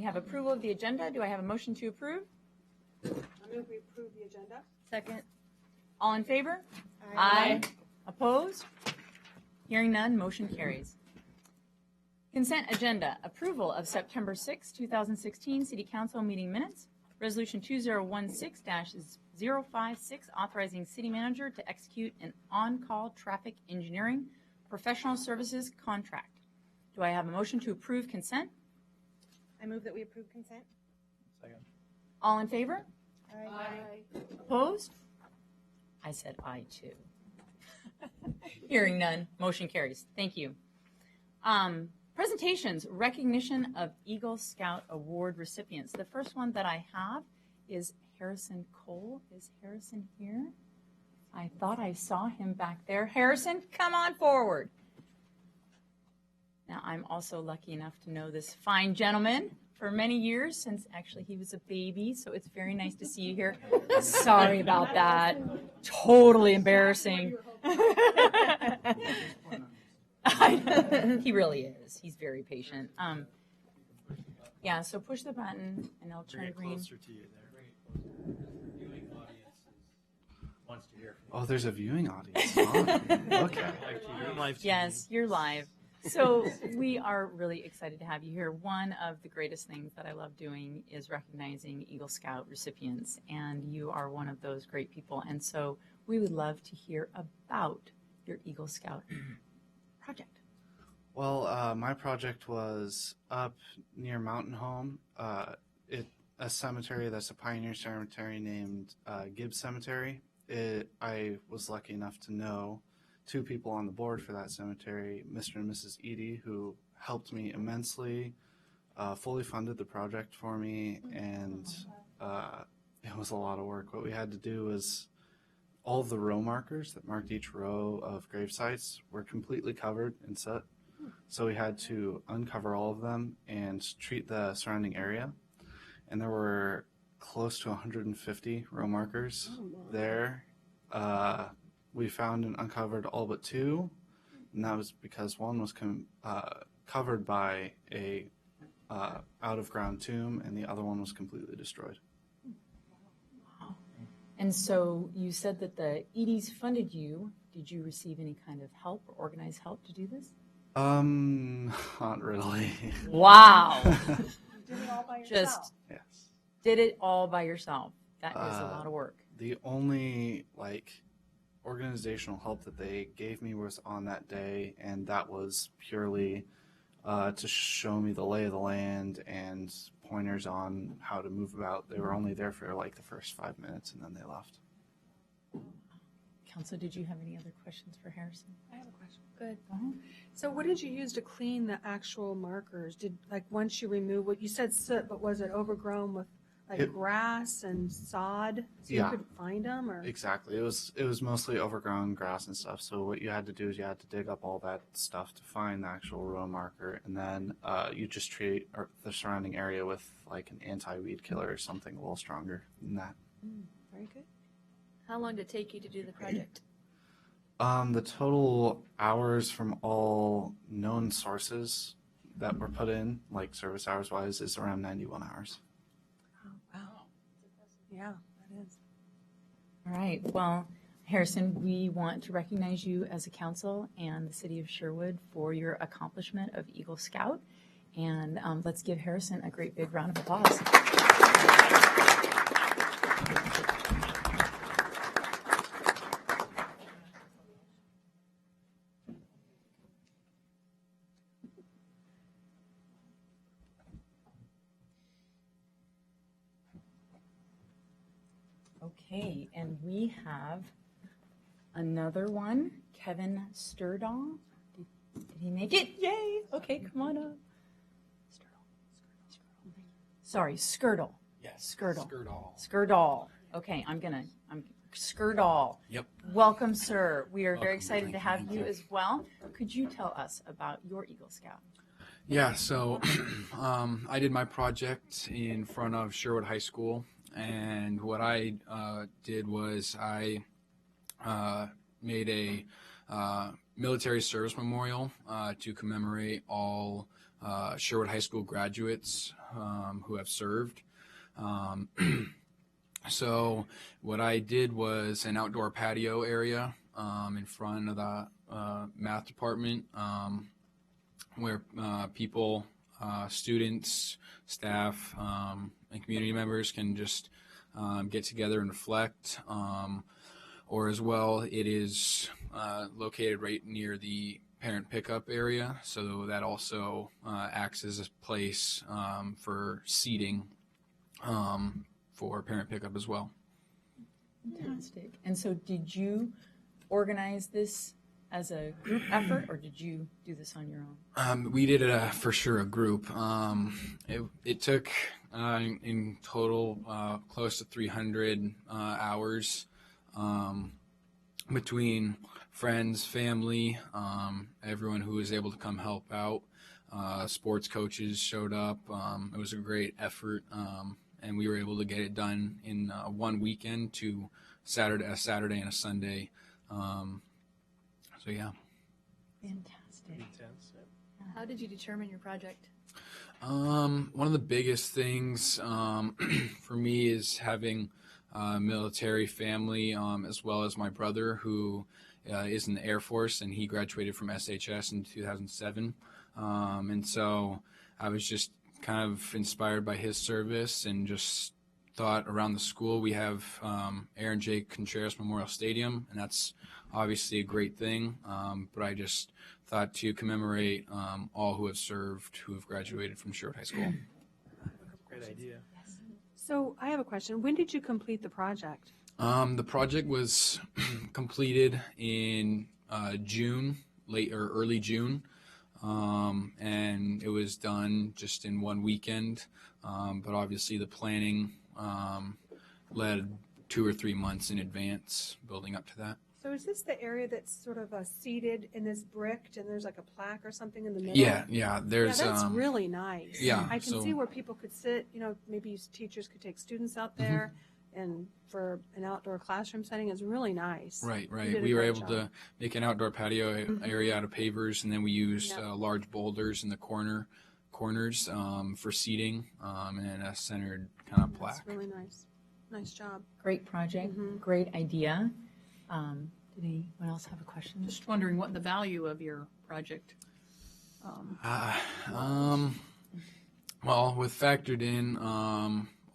have approval of the agenda. Do I have a motion to approve? I move we approve the agenda. Second. All in favor? Aye. Opposed? Hearing none, motion carries. Consent agenda, approval of September 6, 2016 City Council meeting minutes. Resolution 2016-056, authorizing city manager to execute an on-call traffic engineering professional services contract. Do I have a motion to approve consent? I move that we approve consent. Second. All in favor? Aye. Opposed? I said aye too. Hearing none, motion carries. Thank you. Presentations, recognition of Eagle Scout Award recipients. The first one that I have is Harrison Cole. Is Harrison here? I thought I saw him back there. Harrison, come on forward. Now, I'm also lucky enough to know this fine gentleman for many years, since actually he was a baby, so it's very nice to see you here. Sorry about that. Totally embarrassing. He really is. He's very patient. Yeah, so push the button and it'll turn green. Closer to you there. Viewing audience wants to hear from Oh, there's a viewing audience. Oh, okay. you. You're live. Yes, you're live. So we are really excited to have you here. One of the greatest things that I love doing is recognizing Eagle Scout recipients, and you are one of those great people. And so we would love to hear about your Eagle Scout project. Well, my project was up near Mountain Home, a cemetery that's a pioneer cemetery named Gibbs Cemetery. I was lucky enough to know two people on the board for that cemetery, Mr. and Mrs. Edie, who helped me immensely, fully funded the project for me, and it was a lot of work. What we had to do was all of the row markers that marked each row of grave sites were completely covered in soot. So we had to uncover all of them and treat the surrounding area. And there were close to 150 row markers there. We found and uncovered all but two, and that was because one was covered by a out-of-ground tomb, and the other one was completely destroyed. Wow. And so you said that the Edie's funded you. Did you receive any kind of help or organized help to do this? Not really. Wow. You did it all by yourself. Just Yes. did it all by yourself. That is a lot of work. The only organizational help that they gave me was on that day, and that was purely to show me the lay of the land and pointers on how to move about. They were only there for the first 5 minutes, and then they left. Council, did you have any other questions for Harrison? I have a question. Good. Go ahead. So what did you use to clean the actual markers? Once you remove what you said soot, but was it overgrown with grass and sod, so Yeah. you could find them? Or Exactly. It was mostly overgrown grass and stuff. So what you had to do is you had to dig up all that stuff to find the actual row marker, and then you just treat the surrounding area with an anti-weed killer or something a little stronger than that. very good. How long did it take you to do the project? The total hours from all known sources that were put in, service hours wise, is around 91 hours. Oh, wow. Yeah, that is. All right. Well, Harrison, we want to recognize you as a council and the city of Sherwood for your accomplishment of Eagle Scout. And let's give Harrison a great big round of applause. Okay, and we have another one, Kevin Sturdahl. Did he make it? Yay! Okay, come on up. Sorry, Skirtle. Yes. Skirtle. Skirtle. Skirdahl. Okay, I'm Skirdahl. Yep. Welcome, sir. We are very Welcome. excited to have Thank you you. as well. Could you tell us about your Eagle Scout? Yeah, so I did my project in front of Sherwood High School, and what I did was I made a military service memorial to commemorate all Sherwood High School graduates who have served. So what I did was an outdoor patio area in front of the math department where people, students, staff, and community members can just get together and reflect. Or as well, it is located right near the parent pickup area, so that also acts as a place for seating for parent pickup as well. Fantastic. And so did you organize this as a group effort, or did you do this on your own? We did it for sure a group. It took in total close to 300 hours between friends, family, everyone who was able to come help out. Sports coaches showed up. It was a great effort, and we were able to get it done in one weekend to a Saturday and a Sunday. So yeah. Fantastic. Intense. Yeah. How did you determine your project? One of the biggest things for me is having a military family, as well as my brother who is in the Air Force, and he graduated from SHS in 2007. And so I was just kind of inspired by his service and just thought around the school we have Aaron J. Contreras Memorial Stadium, and that's obviously a great thing. But I just thought to commemorate all who have served, who have graduated from Sherwood High School. Great idea. So I have a question. When did you complete the project? The project was completed in June, early June, and it was done just in one weekend. But obviously the planning led 2 or 3 months in advance, building up to that. So is this the area that's sort of seated and is bricked, and there's like a plaque or something in the middle? Yeah. There's Yeah, that's really nice. yeah, I can so- see where people could sit, maybe teachers could take students out there, and for an outdoor classroom setting, it's really nice. Right. You did a We were great able job. to make an outdoor patio area out of pavers, and then we used Yep. large boulders in the corners for seating, and a centered kind of plaque. That's really nice. Nice job. Great project, great idea. Did anyone else have a question? Just wondering what the value of your project. Well, with factored in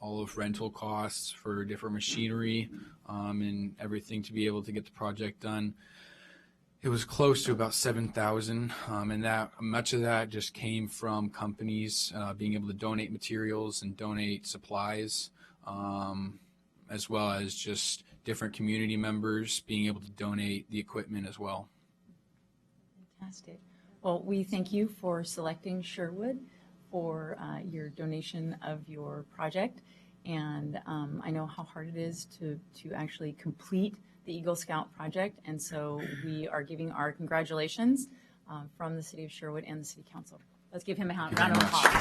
all of rental costs for different machinery and everything to be able to get the project done, it was close to about $7,000, and that much of that just came from companies being able to donate materials and donate supplies, as well as just different community members being able to donate the equipment as well. Fantastic. Well, we thank you for selecting Sherwood for your donation of your project. And I know how hard it is to actually complete the Eagle Scout project. And so we are giving our congratulations from the City of Sherwood and the City Council. Let's give him a round of applause.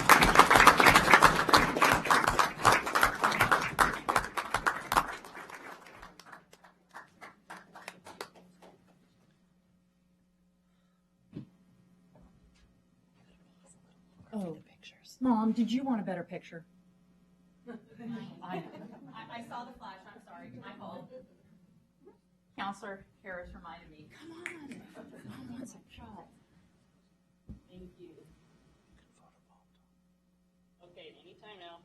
Oh, Mom, did you want a better picture? I saw the flash. I'm sorry. My fault. Counselor Harris reminded me. Come on. Mom wants a shot. Thank you. Okay, anytime now.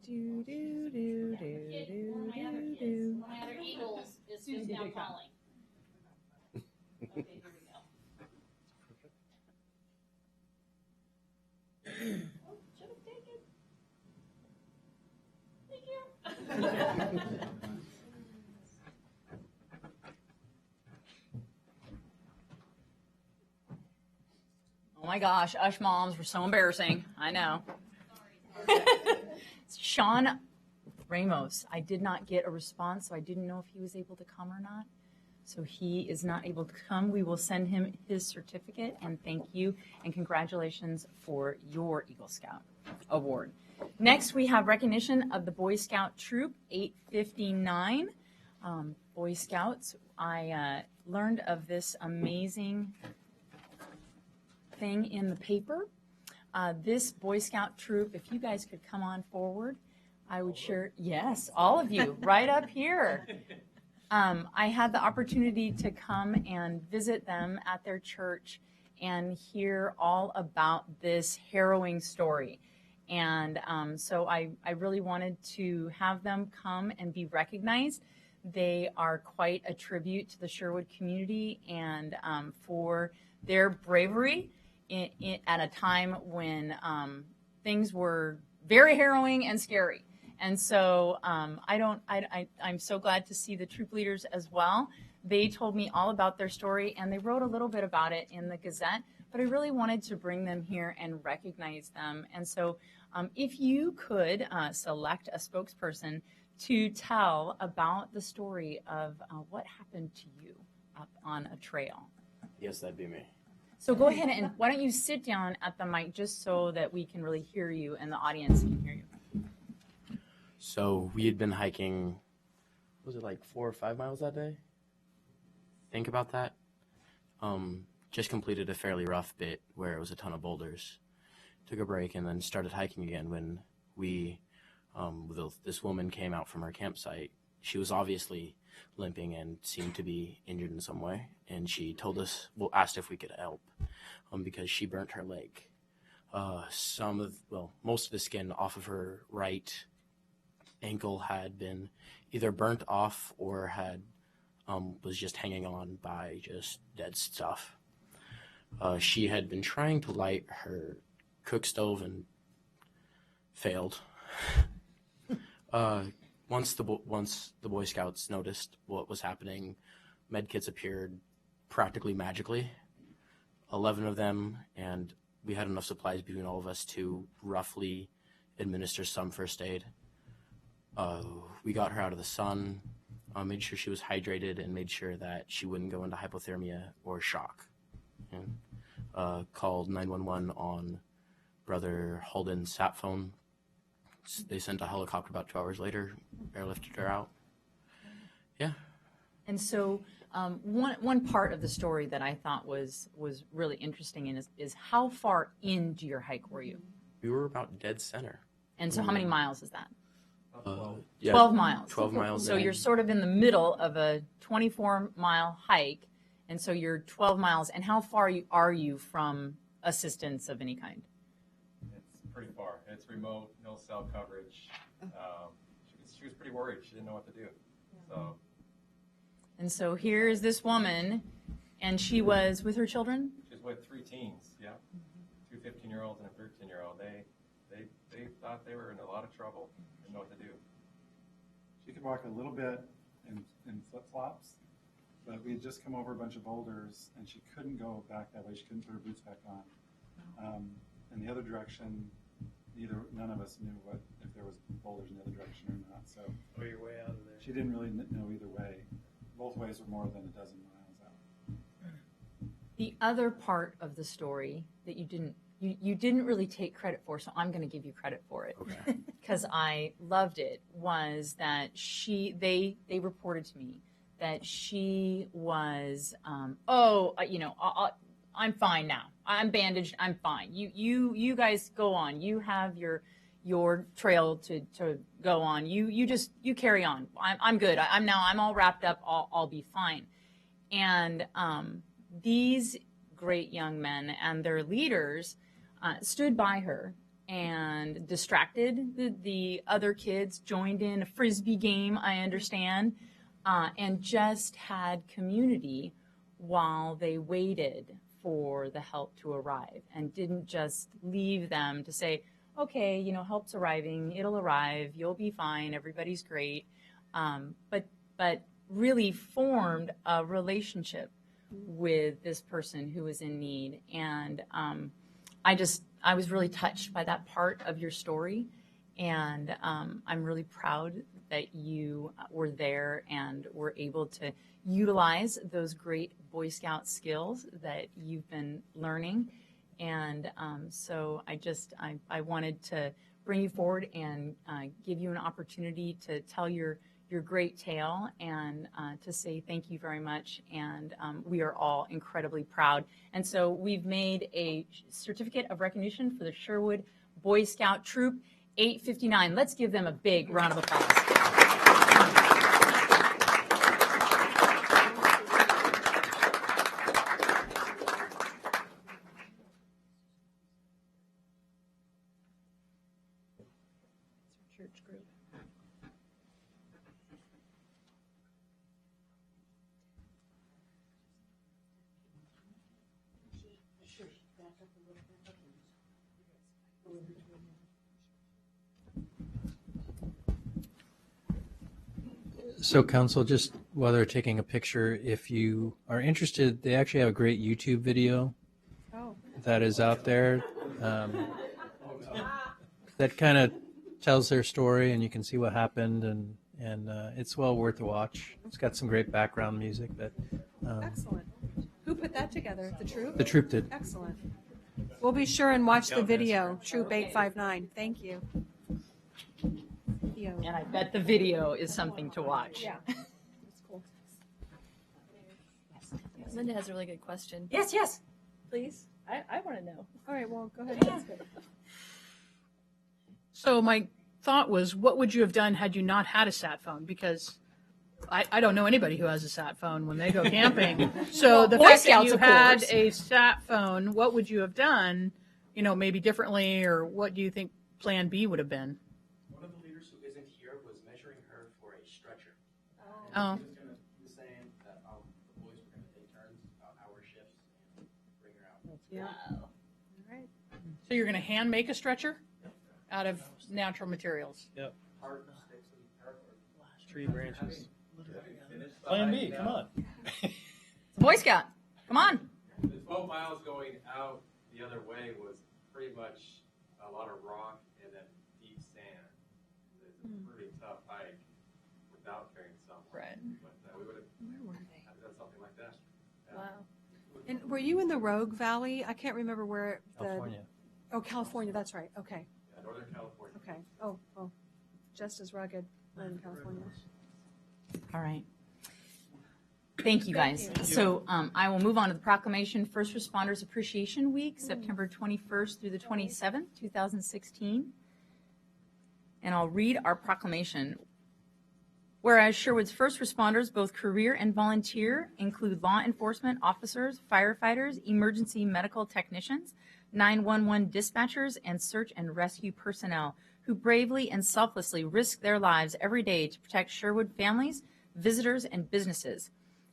Do, do, do, do, do, do, do. My other Eagles is just now calling. Okay, here we go. Oh, should have taken. Thank you. Oh my gosh, us moms were so embarrassing. I know. Sean Ramos, I did not get a response, so I didn't know if he was able to come or not. So he is not able to come. We will send him his certificate, and thank you and congratulations for your Eagle Scout Award. Next, we have recognition of the Boy Scout Troop 859. Boy Scouts, I learned of this amazing thing in the paper. This Boy Scout troop, if you guys could come on forward, I would share. Yes, all of you, right up here. I had the opportunity to come and visit them at their church and hear all about this harrowing story. And so I really wanted to have them come and be recognized. They are quite a tribute to the Sherwood community and for their bravery at a time when things were very harrowing and scary. And so I'm so glad to see the troop leaders as well. They told me all about their story, and they wrote a little bit about it in the Gazette, but I really wanted to bring them here and recognize them. And so if you could select a spokesperson to tell about the story of what happened to you up on a trail. Yes, that'd be me. So go ahead and why don't you sit down at the mic just so that we can really hear you and the audience can hear you. So we had been hiking, was it like 4 or 5 miles that day? Think about that. Just completed a fairly rough bit where it was a ton of boulders. Took a break and then started hiking again when this woman came out from her campsite. She was obviously limping and seemed to be injured in some way. And she told us, asked if we could help because she burnt her leg. Most of the skin off of her right ankle had been either burnt off or was just hanging on by just dead stuff. She had been trying to light her cook stove and failed. Once the Boy Scouts noticed what was happening, medkits appeared practically magically. 11 of them, and we had enough supplies between all of us to roughly administer some first aid. We got her out of the sun, made sure she was hydrated, and made sure that she wouldn't go into hypothermia or shock. And called 911 on Brother Holden's sat phone. They sent a helicopter about 2 hours later, airlifted her out. Yeah. And so one part of the story that I thought was really interesting is how far into your hike were you? We were about dead center. And so how many miles is that? 12 miles. 12 miles. So you're sort of in the middle of a 24-mile hike, and so you're 12 miles. And how far are you from assistance of any kind? It's pretty far. It's remote, no cell coverage. She was pretty worried. She didn't know what to do. And so here is this woman, and she was with her children? She was with 3 teens, yeah. 2 15-year-olds and a 13-year-old. They thought they were in a lot of trouble. Didn't know what to do. She could walk a little bit in flip-flops, but we had just come over a bunch of boulders, and she couldn't go back that way. She couldn't put her boots back on. In the other direction, none of us knew if there was boulders in the other direction or not. So Your way out of there. she didn't really know either way. Both ways were more than a dozen miles out. The other part of the story that you didn't really take credit for, so I'm going to give you credit for it. Okay. Because I loved it, was that they reported to me that she was, I'm fine now. I'm bandaged. I'm fine. You guys go on. You have your trail to go on. You carry on. I'm good. I'm all wrapped up. I'll be fine. And these great young men and their leaders stood by her and distracted the other kids, joined in a Frisbee game, I understand, and just had community while they waited for the help to arrive and didn't just leave them to say, okay, help's arriving, it'll arrive, you'll be fine, everybody's great, but really formed a relationship with this person who was in need. And I was really touched by that part of your story, and I'm really proud that you were there and were able to utilize those great Boy Scout skills that you've been learning. And so I wanted to bring you forward and give you an opportunity to tell your your great tale and to say thank you very much. And we are all incredibly proud. And so we've made a certificate of recognition for the Sherwood Boy Scout Troop 859. Let's give them a big round of applause. Church group. So, Council, just while they're taking a picture, if you are interested, they actually have a great YouTube video Oh, that is out there that kind of tells their story, and you can see what happened, and it's well worth a watch. It's got some great background music. But excellent. Who put that together? The troop? the troop did. Excellent. We'll be sure and watch the video, Troop 859. Thank you. Video. And I bet the video is something to watch. Yeah. That's cool. Linda has a really good question. Yes, yes. Please. I want to know. All right, well, go ahead. That's good. So my thought was, what would you have done had you not had a sat phone? Because I don't know anybody who has a sat phone when they go camping. So Well, the Boy fact Scouts, that you of had course. a sat phone, what would you have done? You know, maybe differently, or what do you think Plan B would have been? One of the leaders who isn't here was measuring her for a stretcher. Oh, He was saying that the boys were going to take turns about hour shifts and bring her out. Yeah. All right. so you're going to hand make a stretcher out of natural materials? Hard sticks and hard Tree branches. Plan B, come on. Boy Scout, come on. The 12 miles going out the other way was pretty much a lot of rock and then deep sand. It's a pretty tough hike without carrying someone. Right. But we would have done something like that. Yeah. Wow. And were you in the Rogue Valley? I can't remember where the. California. Oh, California. That's right. Okay. Yeah, Northern California. Okay. Oh, well, just as rugged, Northern California. All right. Thank you, guys. So I will move on to the proclamation, First Responders Appreciation Week, September 21st through the 27th, 2016. And I'll read our proclamation. Whereas Sherwood's first responders, both career and volunteer, include law enforcement officers, firefighters, emergency medical technicians, 911 dispatchers, and search and rescue personnel who bravely and selflessly risk their lives every day to protect Sherwood families, visitors, and businesses.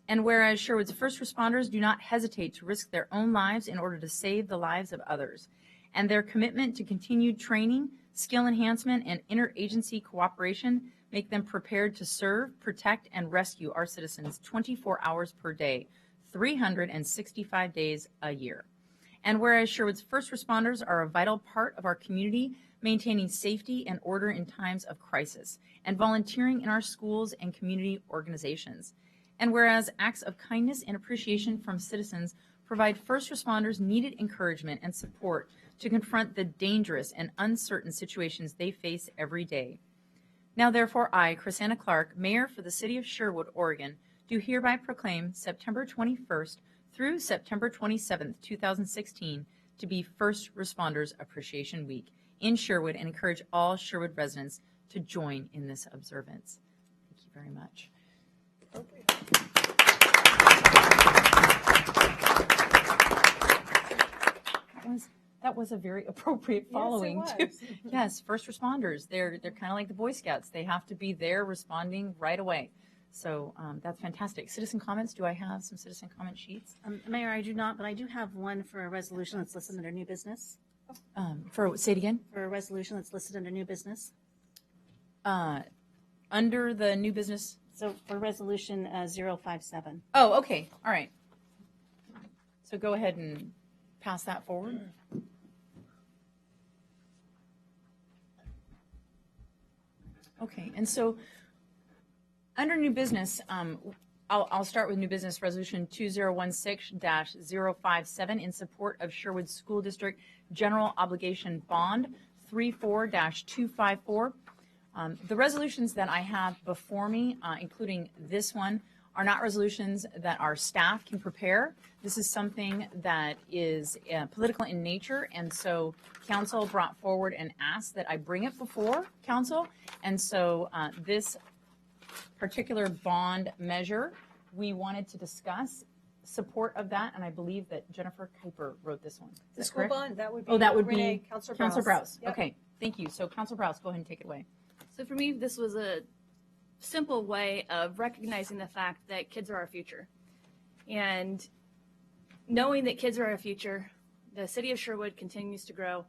And whereas Sherwood's first responders do not hesitate to risk their own lives in order to save the lives of others, and their commitment to continued training, skill enhancement, and interagency cooperation make them prepared to serve, protect, and rescue our citizens 24 hours per day, 365 days a year. And whereas Sherwood's first responders are a vital part of our community, maintaining safety and order in times of crisis, and volunteering in our schools and community organizations. And whereas acts of kindness and appreciation from citizens provide first responders needed encouragement and support to confront the dangerous and uncertain situations they face every day. Now therefore I, Chrisanna Clark, Mayor for the City of Sherwood, Oregon, do hereby proclaim September 21st through September 27th, 2016 to be First Responders Appreciation Week in Sherwood and encourage all Sherwood residents to join in this observance. Thank you very much. That was a very appropriate following. Yes, it was. Yes, first responders. They're kind of like the Boy Scouts. They have to be there responding right away. So that's fantastic. Citizen comments. Do I have some citizen comment sheets? Mayor, I do not, but I do have one for a resolution that's listed under new business. Say it again. For a resolution that's listed under new business. Under the new business. So for resolution 057. Oh, okay. All right. So go ahead and pass that forward. Okay, and so under new business, I'll start with new business resolution 2016-057 in support of Sherwood School District General Obligation Bond 34-254. The resolutions that I have before me, including this one, are not resolutions that our staff can prepare. This is something that is political in nature, and so council brought forward and asked that I bring it before council. And so this particular bond measure, we wanted to discuss support of that, and I believe that Jennifer Kuiper wrote this one. Is The that school correct? bond, that would be. Oh, that would Renee, be Counselor Councilor Browse. Yep. Okay, thank you. So Councilor Browse, go ahead and take it away. So for me, this was a simple way of recognizing the fact that kids are our future. And knowing that kids are our future, the city of Sherwood continues to grow.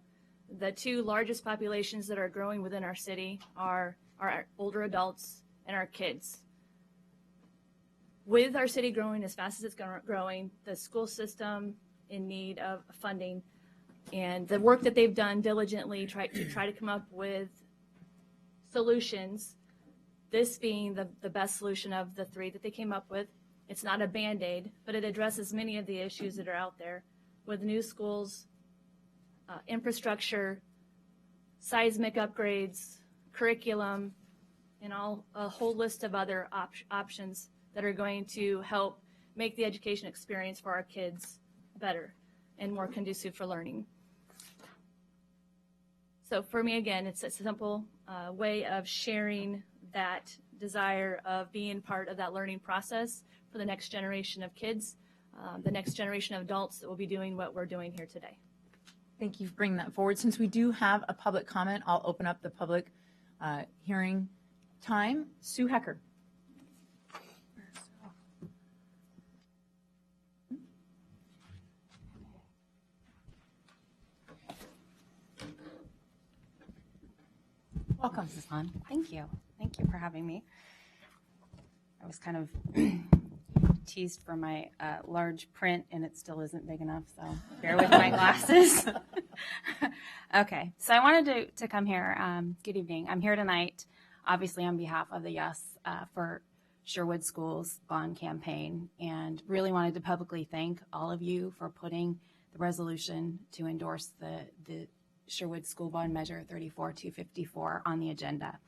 The two largest populations that are growing within our city are our older adults and our kids. With our city growing as fast as it's growing, the school system in need of funding, and the work that they've done diligently to try to come up with solutions, this being the best solution of the three that they came up with. It's not a Band-Aid, but it addresses many of the issues that are out there with new schools, infrastructure, seismic upgrades, curriculum, and a whole list of other options that are going to help make the education experience for our kids better and more conducive for learning. So for me, again, it's a simple way of sharing that desire of being part of that learning process for the next generation of kids, the next generation of adults that will be doing what we're doing here today. Thank you for bringing that forward. Since we do have a public comment, I'll open up the public hearing time. Sue Hecker. Welcome. This is fun. Thank you. Thank you for having me. I was kind of teased for my large print, and it still isn't big enough, so bear with my glasses. Okay, so I wanted to come here. Good evening. I'm here tonight, obviously on behalf of the Yes for Sherwood Schools bond campaign, and really wanted to publicly thank all of you for putting the resolution to endorse the Sherwood School Bond Measure 34254 on the agenda.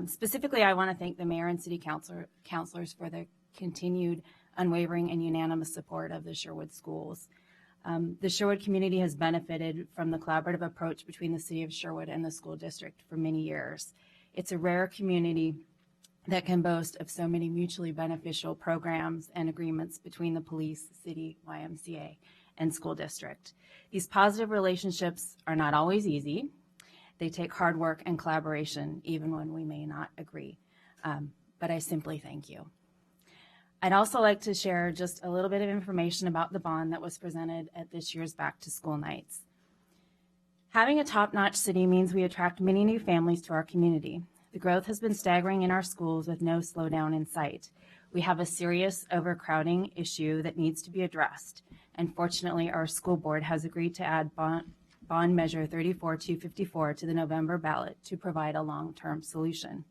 Specifically, I want to thank the mayor and city councilors for the continued unwavering and unanimous support of the Sherwood schools. The Sherwood community has benefited from the collaborative approach between the city of Sherwood and the school district for many years. It's a rare community that can boast of so many mutually beneficial programs and agreements between the police, city, YMCA, and school district. These positive relationships are not always easy. They take hard work and collaboration, even when we may not agree. But I simply thank you. I'd also like to share just a little bit of information about the bond that was presented at this year's Back to School Nights. Having a top-notch city means we attract many new families to our community. The growth has been staggering in our schools with no slowdown in sight. We have a serious overcrowding issue that needs to be addressed. And fortunately, our school board has agreed to add bond measure 34254 to the November ballot to provide a long-term solution.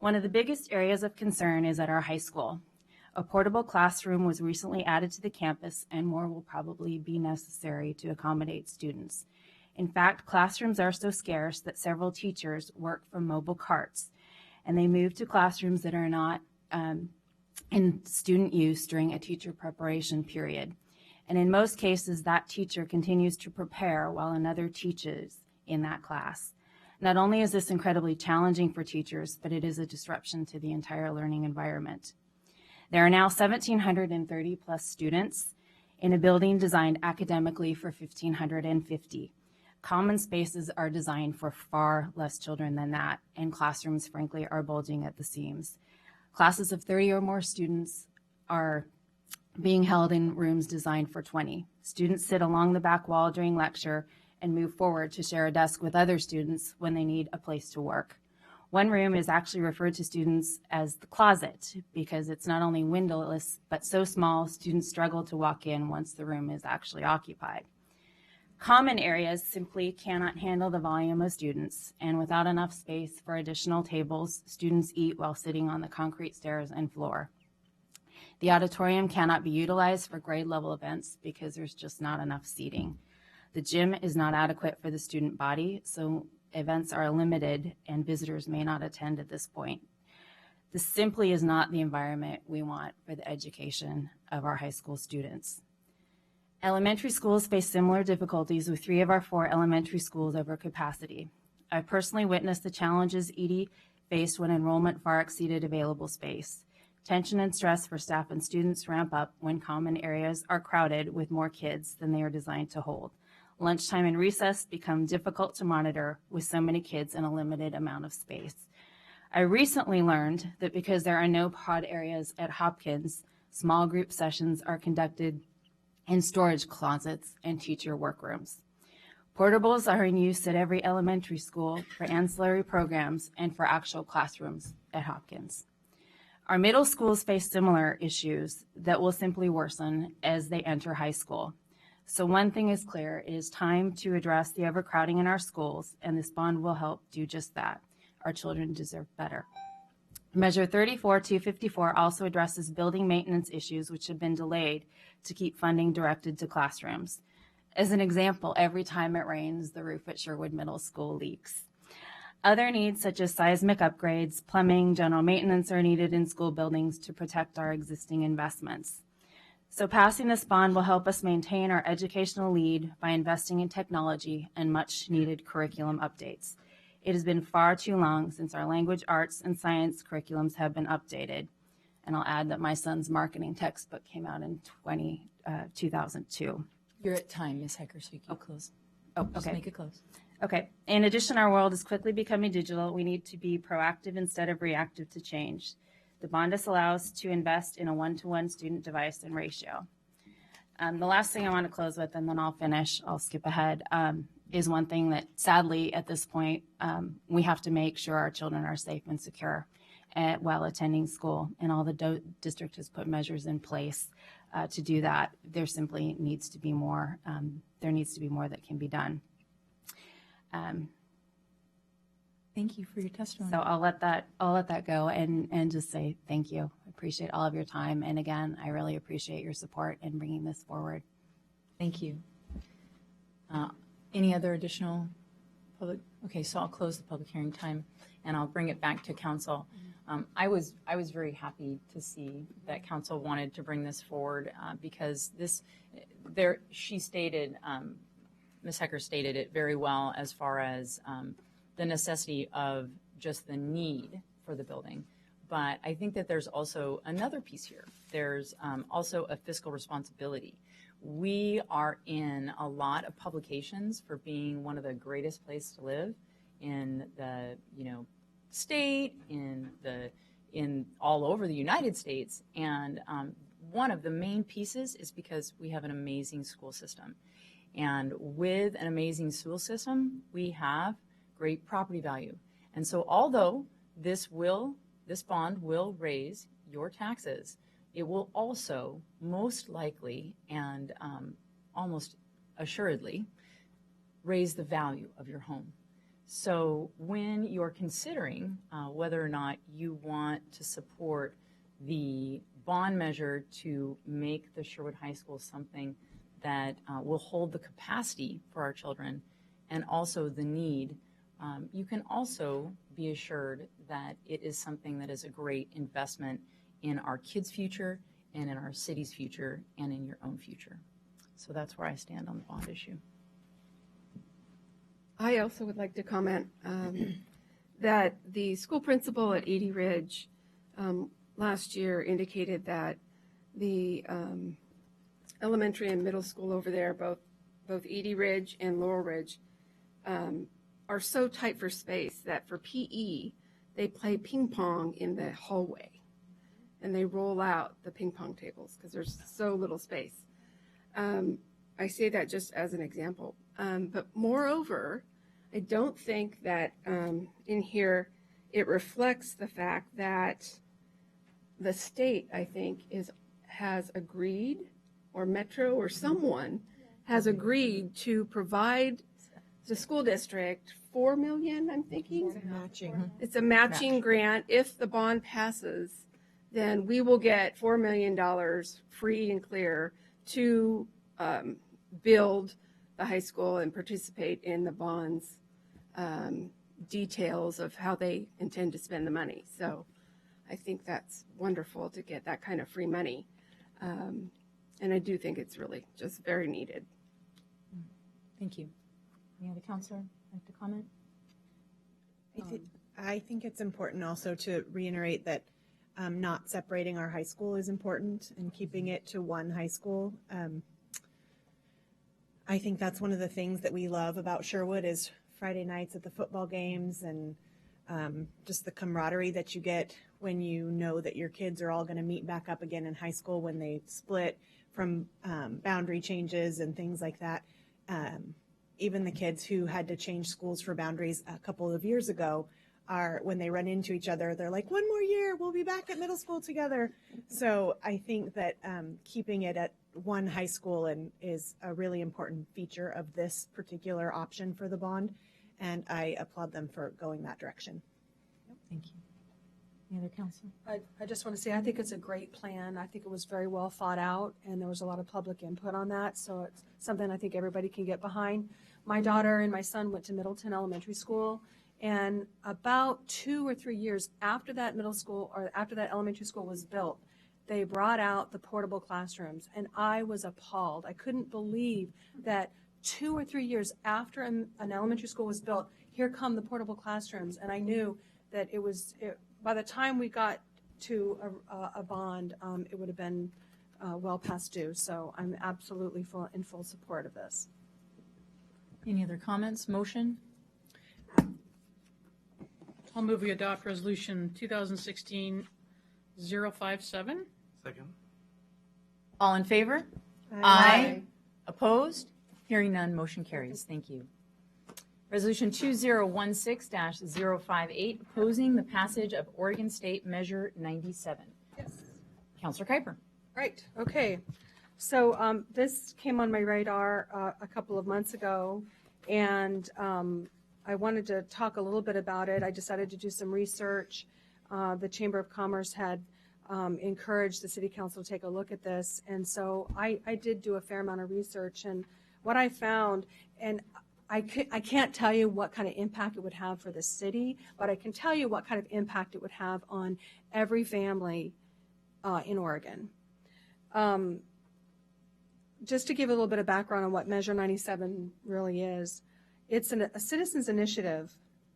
One of the biggest areas of concern is at our high school. A portable classroom was recently added to the campus, and more will probably be necessary to accommodate students. In fact, classrooms are so scarce that several teachers work from mobile carts, and they move to classrooms that are not in student use during a teacher preparation period. And in most cases, that teacher continues to prepare while another teaches in that class. Not only is this incredibly challenging for teachers, but it is a disruption to the entire learning environment. There are now 1,730 plus students in a building designed academically for 1,550. Common spaces are designed for far less children than that, and classrooms, frankly, are bulging at the seams. Classes of 30 or more students are being held in rooms designed for 20. Students sit along the back wall during lecture and move forward to share a desk with other students when they need a place to work. One room is actually referred to students as the closet because it's not only windowless, but so small students struggle to walk in once the room is actually occupied. Common areas simply cannot handle the volume of students, and without enough space for additional tables, students eat while sitting on the concrete stairs and floor. The auditorium cannot be utilized for grade level events because there's just not enough seating. The gym is not adequate for the student body, so events are limited and visitors may not attend at this point. This simply is not the environment we want for the education of our high school students. Elementary schools face similar difficulties with 3 of our 4 elementary schools over capacity. I personally witnessed the challenges Edie faced when enrollment far exceeded available space. Tension and stress for staff and students ramp up when common areas are crowded with more kids than they are designed to hold. Lunchtime and recess become difficult to monitor with so many kids in a limited amount of space. I recently learned that because there are no pod areas at Hopkins, small group sessions are conducted in storage closets and teacher workrooms. Portables are in use at every elementary school for ancillary programs and for actual classrooms at Hopkins. Our middle schools face similar issues that will simply worsen as they enter high school. So one thing is clear, it is time to address the overcrowding in our schools, and this bond will help do just that. Our children deserve better. Measure 34-254 also addresses building maintenance issues which have been delayed to keep funding directed to classrooms. As an example, every time it rains, the roof at Sherwood Middle School leaks. Other needs such as seismic upgrades, plumbing, general maintenance are needed in school buildings to protect our existing investments. So passing this bond will help us maintain our educational lead by investing in technology and much needed curriculum updates. It has been far too long since our language, arts, and science curriculums have been updated. And I'll add that my son's marketing textbook came out in 2002. You're at time, Ms. Hecker, so you can close. Oh, Just okay. make it close. Okay. In addition, our world is quickly becoming digital. We need to be proactive instead of reactive to change. The bond allows us to invest in a one-to-one student device and ratio. The last thing I want to close with, and then I'll finish, I'll skip ahead, is one thing that sadly at this point, we have to make sure our children are safe and secure while attending school. And all the district has put measures in place to do that. There simply needs to be more. There needs to be more that can be done. Thank you for your testimony. So I'll let that go and just say thank you. I appreciate all of your time. And again, I really appreciate your support in bringing this forward. Thank you. Any other additional public? Okay, so I'll close the public hearing time and I'll bring it back to council. I was very happy to see that council wanted to bring this forward because she stated, Ms. Hecker stated it very well as far as the necessity of just the need for the building. But I think that there's also another piece here. There's also a fiscal responsibility. We are in a lot of publications for being one of the greatest places to live in the state, in all over the United States. And one of the main pieces is because we have an amazing school system. And with an amazing school system, we have great property value. And so although this bond will raise your taxes, it will also most likely and almost assuredly raise the value of your home. So when you're considering whether or not you want to support the bond measure to make the Sherwood High School something that will hold the capacity for our children and also the need, you can also be assured that it is something that is a great investment in our kids' future and in our city's future and in your own future. So that's where I stand on the bond issue. I also would like to comment that the school principal at Edie Ridge last year indicated that the elementary and middle school over there, both Edie Ridge and Laurel Ridge, are so tight for space that for PE, they play ping pong in the hallway. And they roll out the ping pong tables because there's so little space. I say that just as an example. But moreover, I don't think that in here it reflects the fact that the state, I think, has agreed, or Metro or someone has agreed to provide the school district $4 million, I'm thinking. It's a matching grant. If the bond passes, then we will get $4 million free and clear to build the high school and participate in the bonds details of how they intend to spend the money. So I think that's wonderful to get that kind of free money. And I do think it's really just very needed. Thank you. Any other counselor like to comment? I think it's important also to reiterate that not separating our high school is important and keeping it to one high school. I think that's one of the things that we love about Sherwood is Friday nights at the football games and just the camaraderie that you get when you know that your kids are all going to meet back up again in high school when they split from boundary changes and things like that. Even the kids who had to change schools for boundaries a couple of years ago are, when they run into each other, they're like, one more year, we'll be back at middle school together. So I think that keeping it at one high school is a really important feature of this particular option for the bond. And I applaud them for going that direction. Thank you. Any other counselor? I just want to say I think it's a great plan. I think it was very well thought out, and there was a lot of public input on that. So it's something I think everybody can get behind. My daughter and my son went to Middleton Elementary School, and about 2 or 3 years after that middle school or after that elementary school was built, they brought out the portable classrooms, and I was appalled. I couldn't believe that 2 or 3 years after an elementary school was built, here come the portable classrooms, and I knew that by the time we got to a bond, it would have been well past due. So I'm absolutely in full support of this. Any other comments? Motion? I'll move we adopt resolution 2016-057. Second. All in favor? Aye. Opposed? Hearing none, motion carries. Thank you. Resolution 2016-058, opposing the passage of Oregon State Measure 97. Yes. Counselor Kuiper. Right. Okay. So this came on my radar a couple of months ago, and I wanted to talk a little bit about it. I decided to do some research. The Chamber of Commerce had encouraged the City Council to take a look at this, and so I did do a fair amount of research. And what I found, and I can't tell you what kind of impact it would have for the city, but I can tell you what kind of impact it would have on every family in Oregon. Just to give a little bit of background on what Measure 97 really is, it's a citizens initiative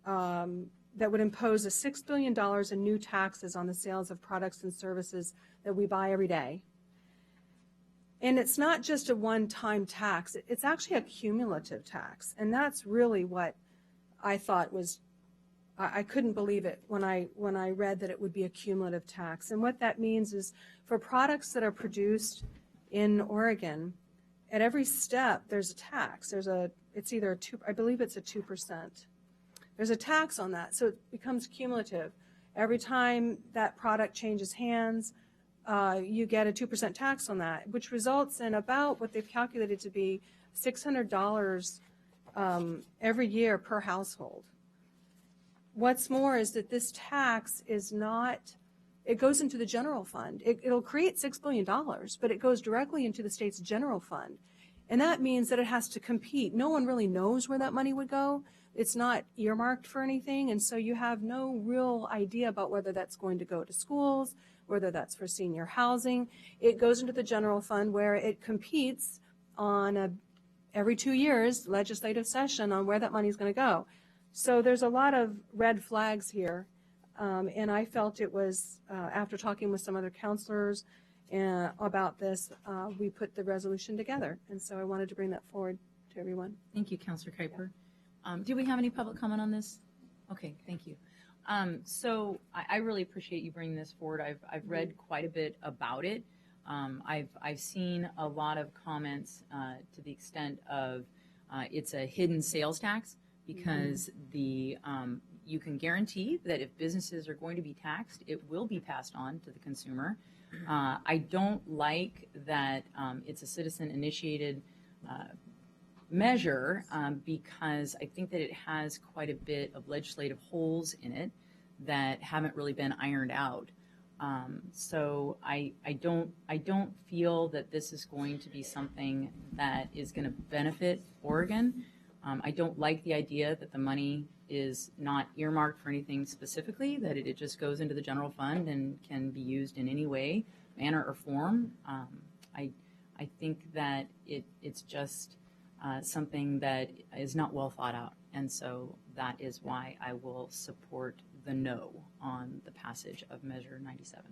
that would impose $6 billion in new taxes on the sales of products and services that we buy every day. And it's not just a one-time tax, it's actually a cumulative tax. And that's really what I thought was, I couldn't believe it when I read that it would be a cumulative tax. And what that means is for products that are produced in Oregon, at every step there's a tax. It's either a 2%, I believe it's a 2%. There's a tax on that, so it becomes cumulative. Every time that product changes hands, you get a 2% tax on that, which results in about what they've calculated to be $600 every year per household. What's more is that this tax is not, it goes into the general fund. It'll create $6 billion, but it goes directly into the state's general fund. And that means that it has to compete. No one really knows where that money would go. It's not earmarked for anything, and so you have no real idea about whether that's going to go to schools, whether that's for senior housing. It goes into the general fund where it competes on every 2 years legislative session on where that money is going to go. So there's a lot of red flags here, and I felt it was, after talking with some other counselors about this, we put the resolution together, and so I wanted to bring that forward to everyone. Thank you, Counselor Kuiper. Do we have any public comment on this? Okay, thank you. So I really appreciate you bringing this forward. I've read quite a bit about it. I've seen a lot of comments to the extent of it's a hidden sales tax because you can guarantee that if businesses are going to be taxed, it will be passed on to the consumer. I don't like that it's a citizen-initiated measure because I think that it has quite a bit of legislative holes in it that haven't really been ironed out. So I don't feel that this is going to be something that is going to benefit Oregon. I don't like the idea that the money is not earmarked for anything specifically, that it just goes into the general fund and can be used in any way, manner, or form. I think that it's just something that is not well thought out. And so that is why I will support the no on the passage of Measure 97.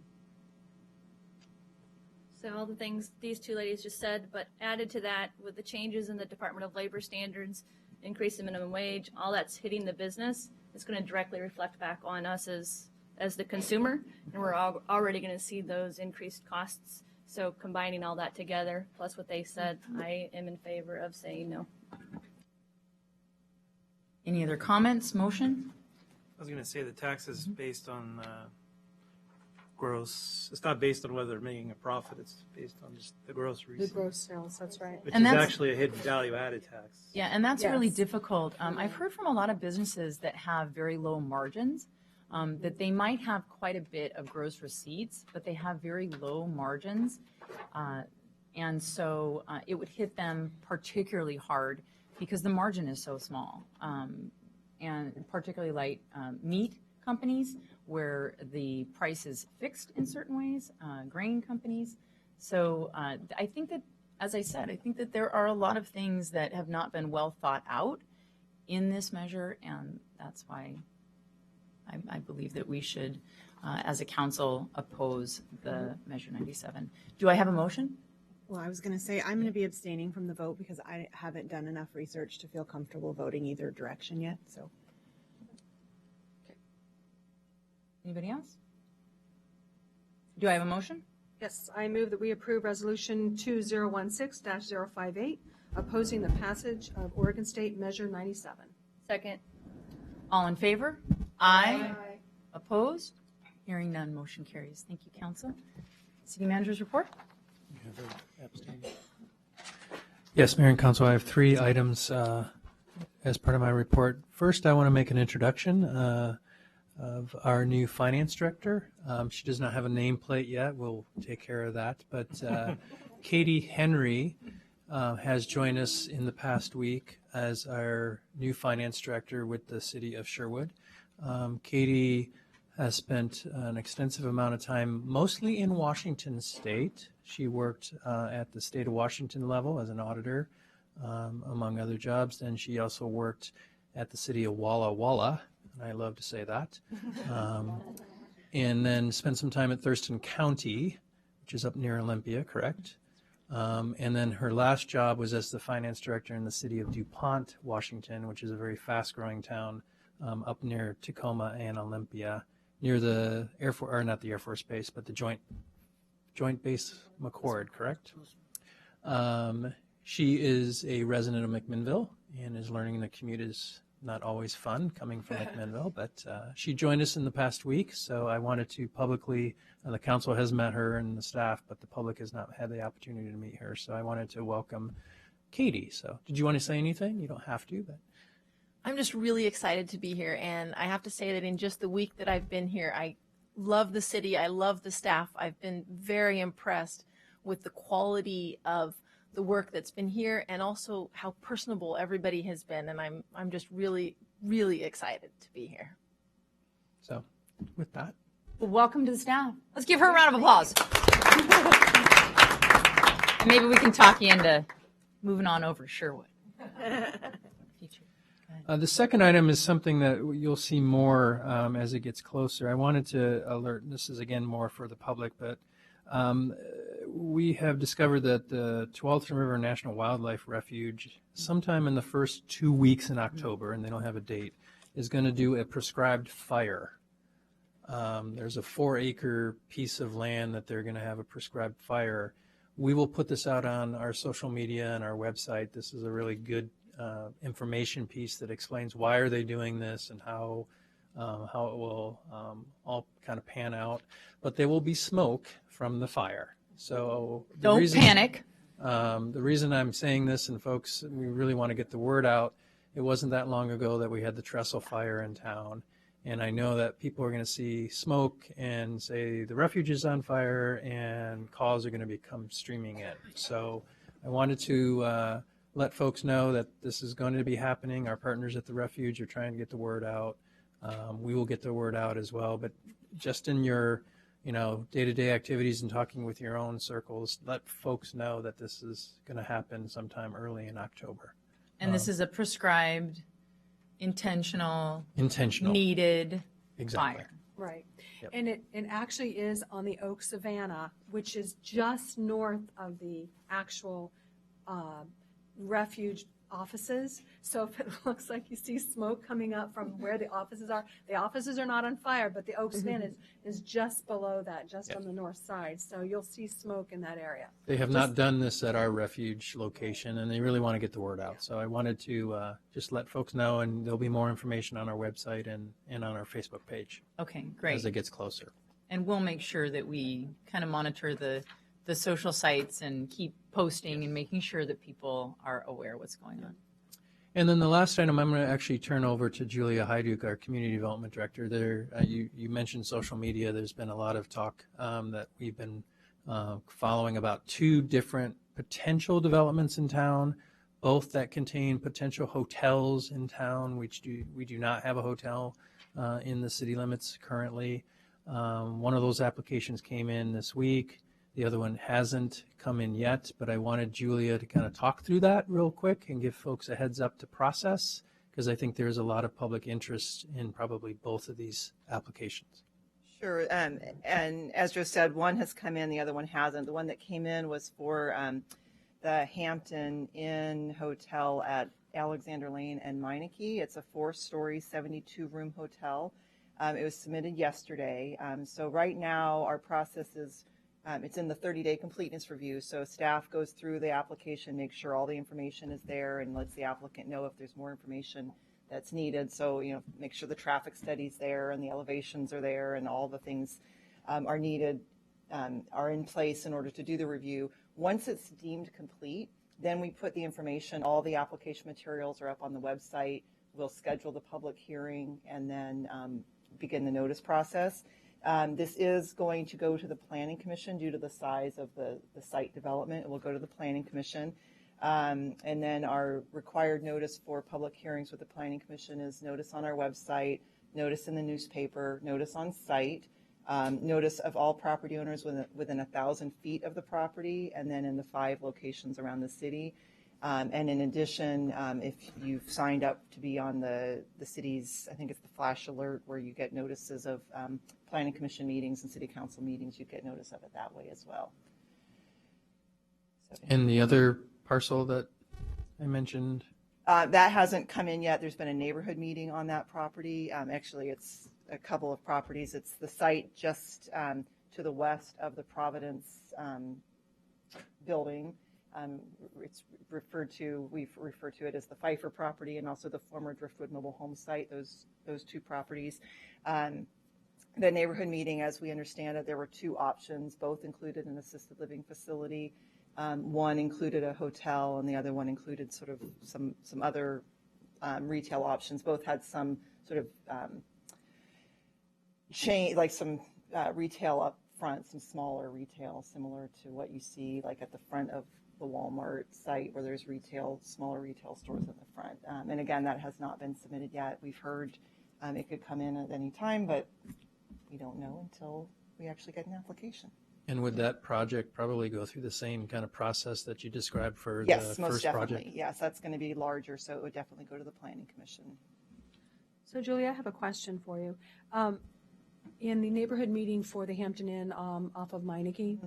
So all the things these two ladies just said, but added to that with the changes in the Department of Labor standards, increase in minimum wage, all that's hitting the business. It's going to directly reflect back on us as the consumer, and we're already going to see those increased costs. So combining all that together, plus what they said, I am in favor of saying no. Any other comments, motion? I was going to say the tax is based on gross. It's not based on whether they're making a profit. It's based on just the gross The receipts. gross sales, that's right. Which And is that's- actually a hidden value-added tax. Yeah, and that's really Yes. difficult. I've heard from a lot of businesses that have very low margins, that they might have quite a bit of gross receipts, but they have very low margins. And so it would hit them particularly hard because the margin is so small. And particularly like meat companies where the price is fixed in certain ways, grain companies. So I think that, as I said, I think that there are a lot of things that have not been well thought out in this measure, and that's why I believe that we should, as a council, oppose the Measure 97. Do I have a motion? Well, I was going to say I'm going to be abstaining from the vote because I haven't done enough research to feel comfortable voting either direction yet. So, Anybody else? Do I have a motion? Yes, I move that we approve Resolution 2016-058, opposing the passage of Oregon State Measure 97. Second. All in favor? Aye. Opposed? Hearing none, motion carries. Thank you, council. City Manager's report? Yes, Mayor and Council, I have 3 items as part of my report. First, I want to make an introduction of our new finance director. She does not have a nameplate yet. We'll take care of that. But Katie Henry has joined us in the past week as our new finance director with the city of Sherwood. Katie has spent an extensive amount of time, mostly in Washington State. She worked at the state of Washington level as an auditor, among other jobs. Then she also worked at the city of Walla Walla, and I love to say that. And then spent some time at Thurston County, which is up near Olympia, correct? And then her last job was as the finance director in the city of DuPont, Washington, which is a very fast-growing town up near Tacoma and Olympia, near the Air Force, or not the Air Force Base, but the Joint Base McChord, correct? She is a resident of McMinnville and is learning the commute is not always fun coming from McMinnville, but she joined us in the past week, so I wanted to publicly, the council has met her and the staff, but the public has not had the opportunity to meet her, so I wanted to welcome Katie. So did you want to say anything? You don't have to, but. I'm just really excited to be here, and I have to say that in just the week that I've been here, I love the city, I love the staff. I've been very impressed with the quality of the work that's been here and also how personable everybody has been, and I'm just really, really excited to be here. So with that. Well, welcome to the staff. Let's give her a round of applause. And maybe we can talk you into moving on over to Sherwood. The second item is something that you'll see more as it gets closer. I wanted to alert, this is again more for the public, but we have discovered that the Tualatin River National Wildlife Refuge, sometime in the first 2 weeks in October, and they don't have a date, is going to do a prescribed fire. There's a 4-acre piece of land that they're going to have a prescribed fire. We will put this out on our social media and our website. This is a really good information piece that explains why are they doing this and how it will all kind of pan out. But there will be smoke from the fire. So don't panic. The reason I'm saying this, and folks, we really want to get the word out. It wasn't that long ago that we had the trestle fire in town. And I know that people are going to see smoke and say the refuge is on fire and calls are going to come streaming in. So I wanted to let folks know that this is going to be happening. Our partners at the refuge are trying to get the word out. We will get the word out as well, but just in your day-to-day activities and talking with your own circles, let folks know that this is going to happen sometime early in October. And this is a prescribed, intentional, needed exactly. fire. Right. Yep. And it actually is on the Oak Savannah, which is just north of the actual refuge offices. So if it looks like you see smoke coming up from where the offices are not on fire, but the Oak Savannah is just below that, just on the north side. So you'll see smoke in that area. They have not done this at our refuge location, and they really want to get the word out. So I wanted to just let folks know, and there'll be more information on our website and on our Facebook page. Okay, great. As it gets closer. And we'll make sure that we kind of monitor the social sites and keep posting and making sure that people are aware what's going on. And then the last item, I'm going to actually turn over to Julia Hyduk, our Community Development Director. There, you mentioned social media. There's been a lot of talk that we've been following about 2 different potential developments in town, both that contain potential hotels in town, which we do not have a hotel in the city limits currently. One of those applications came in this week. The other one hasn't come in yet, but I wanted Julia to kind of talk through that real quick and give folks a heads up to process, because I think there's a lot of public interest in probably both of these applications. Sure, and as Joe said, one has come in, the other one hasn't. The one that came in was for the Hampton Inn Hotel at Alexander Lane and Meineke. It's a 4-story, 72-room hotel. It was submitted yesterday. So right now, our process is it's in the 30-day completeness review, so staff goes through the application, makes sure all the information is there, and lets the applicant know if there's more information that's needed. So, make sure the traffic study's there and the elevations are there and all the things are needed, are in place in order to do the review. Once it's deemed complete, then we put the information, all the application materials are up on the website. We'll schedule the public hearing and then begin the notice process. This is going to go to the Planning Commission due to the size of the site development. It will go to the Planning Commission. And then our required notice for public hearings with the Planning Commission is notice on our website, notice in the newspaper, notice on site, notice of all property owners within 1,000 feet of the property, and then in the 5 locations around the city. And in addition, if you've signed up to be on the city's, I think it's the flash alert where you get notices of Planning Commission meetings and City Council meetings, you get notice of it that way as well. So, and the other parcel that I mentioned? That hasn't come in yet. There's been a neighborhood meeting on that property. Actually, it's a couple of properties. It's the site just to the west of the Providence building. It's we've referred to it as the Pfeiffer property and also the former Driftwood Mobile Home site, those 2 properties. The neighborhood meeting, as we understand it, there were 2 options, both included an assisted living facility. One included a hotel and the other one included sort of some other retail options. Both had some sort of chain, like some retail up front, some smaller retail, similar to what you see like at the front of the Walmart site where there's smaller retail stores at the front. And again, that has not been submitted yet. We've heard it could come in at any time, but we don't know until we actually get an application. And would that project probably go through the same kind of process that you described for yes, the most first definitely. project? Yes, that's going to be larger, so it would definitely go to the Planning Commission. So, Julia, I have a question for you. In the neighborhood meeting for the Hampton Inn off of Meineke,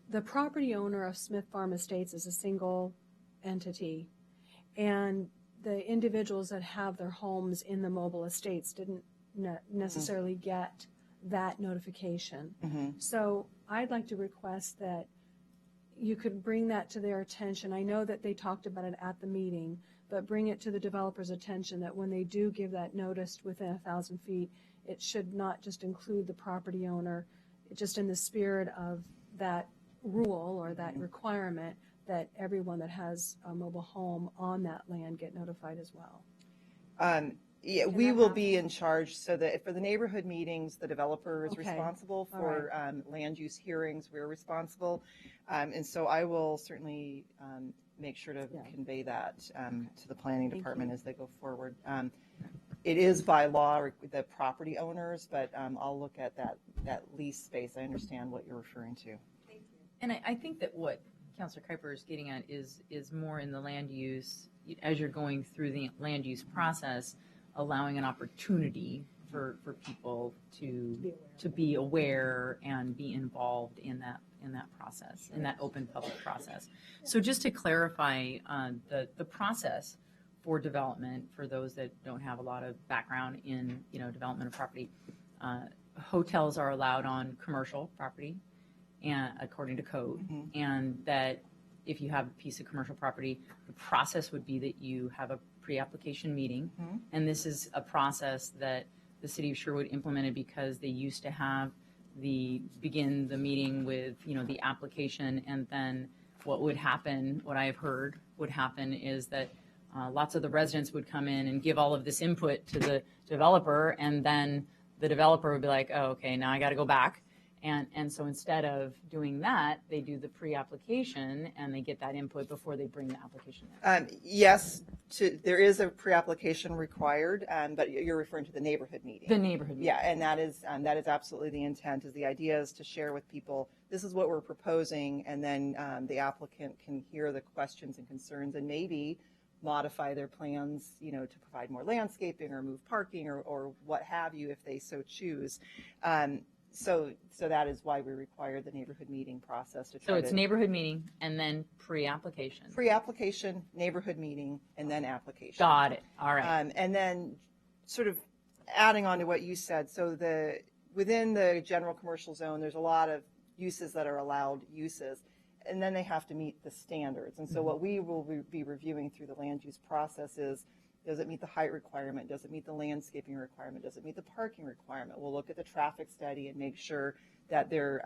the property owner of Smith Farm Estates is a single entity, and the individuals that have their homes in the mobile estates didn't necessarily get that notification. So I'd like to request that you could bring that to their attention. I know that they talked about it at the meeting, but bring it to the developer's attention that when they do give that notice within 1,000 feet, it should not just include the property owner, just in the spirit of that rule or that requirement that everyone that has a mobile home on that land get notified as well. Yeah, we will be in charge, so that for the neighborhood meetings, the developer is responsible. For land use hearings, we're responsible. And so I will certainly make sure to convey that to the planning department as they go forward. It is by law the property owners, but I'll look at that lease space. I understand what you're referring to. And I think that what Councilor Kuiper is getting at is more in the land use, as you're going through the land use process, allowing an opportunity for people to be aware and be involved in that process, in that open public process. So just to clarify the process for development, for those that don't have a lot of background in development of property, hotels are allowed on commercial property, and according to code, and that if you have a piece of commercial property, the process would be that you have a pre-application meeting, and this is a process that the city of Sherwood implemented because they used to have begin the meeting with the application, and then what would happen, what I have heard would happen, is that lots of the residents would come in and give all of this input to the developer, and then the developer would be like, oh, okay, now I got to go back. And so instead of doing that, they do the pre-application and they get that input before they bring the application in. Yes, there is a pre-application required, but you're referring to the neighborhood meeting. The neighborhood meeting. Yeah, and that is absolutely the intent. Is the idea is to share with people, this is what we're proposing, and then the applicant can hear the questions and concerns and maybe modify their plans, to provide more landscaping or move parking or what have you if they so choose. So that is why we require the neighborhood meeting process to try So it's neighborhood meeting and then pre-application. Pre-application, neighborhood meeting, and then application. Got it. All right. And then sort of adding on to what you said, so within the general commercial zone, there's a lot of uses that are allowed uses, and then they have to meet the standards. And so what we will be reviewing through the land use process is, does it meet the height requirement? Does it meet the landscaping requirement? Does it meet the parking requirement? We'll look at the traffic study and make sure that they're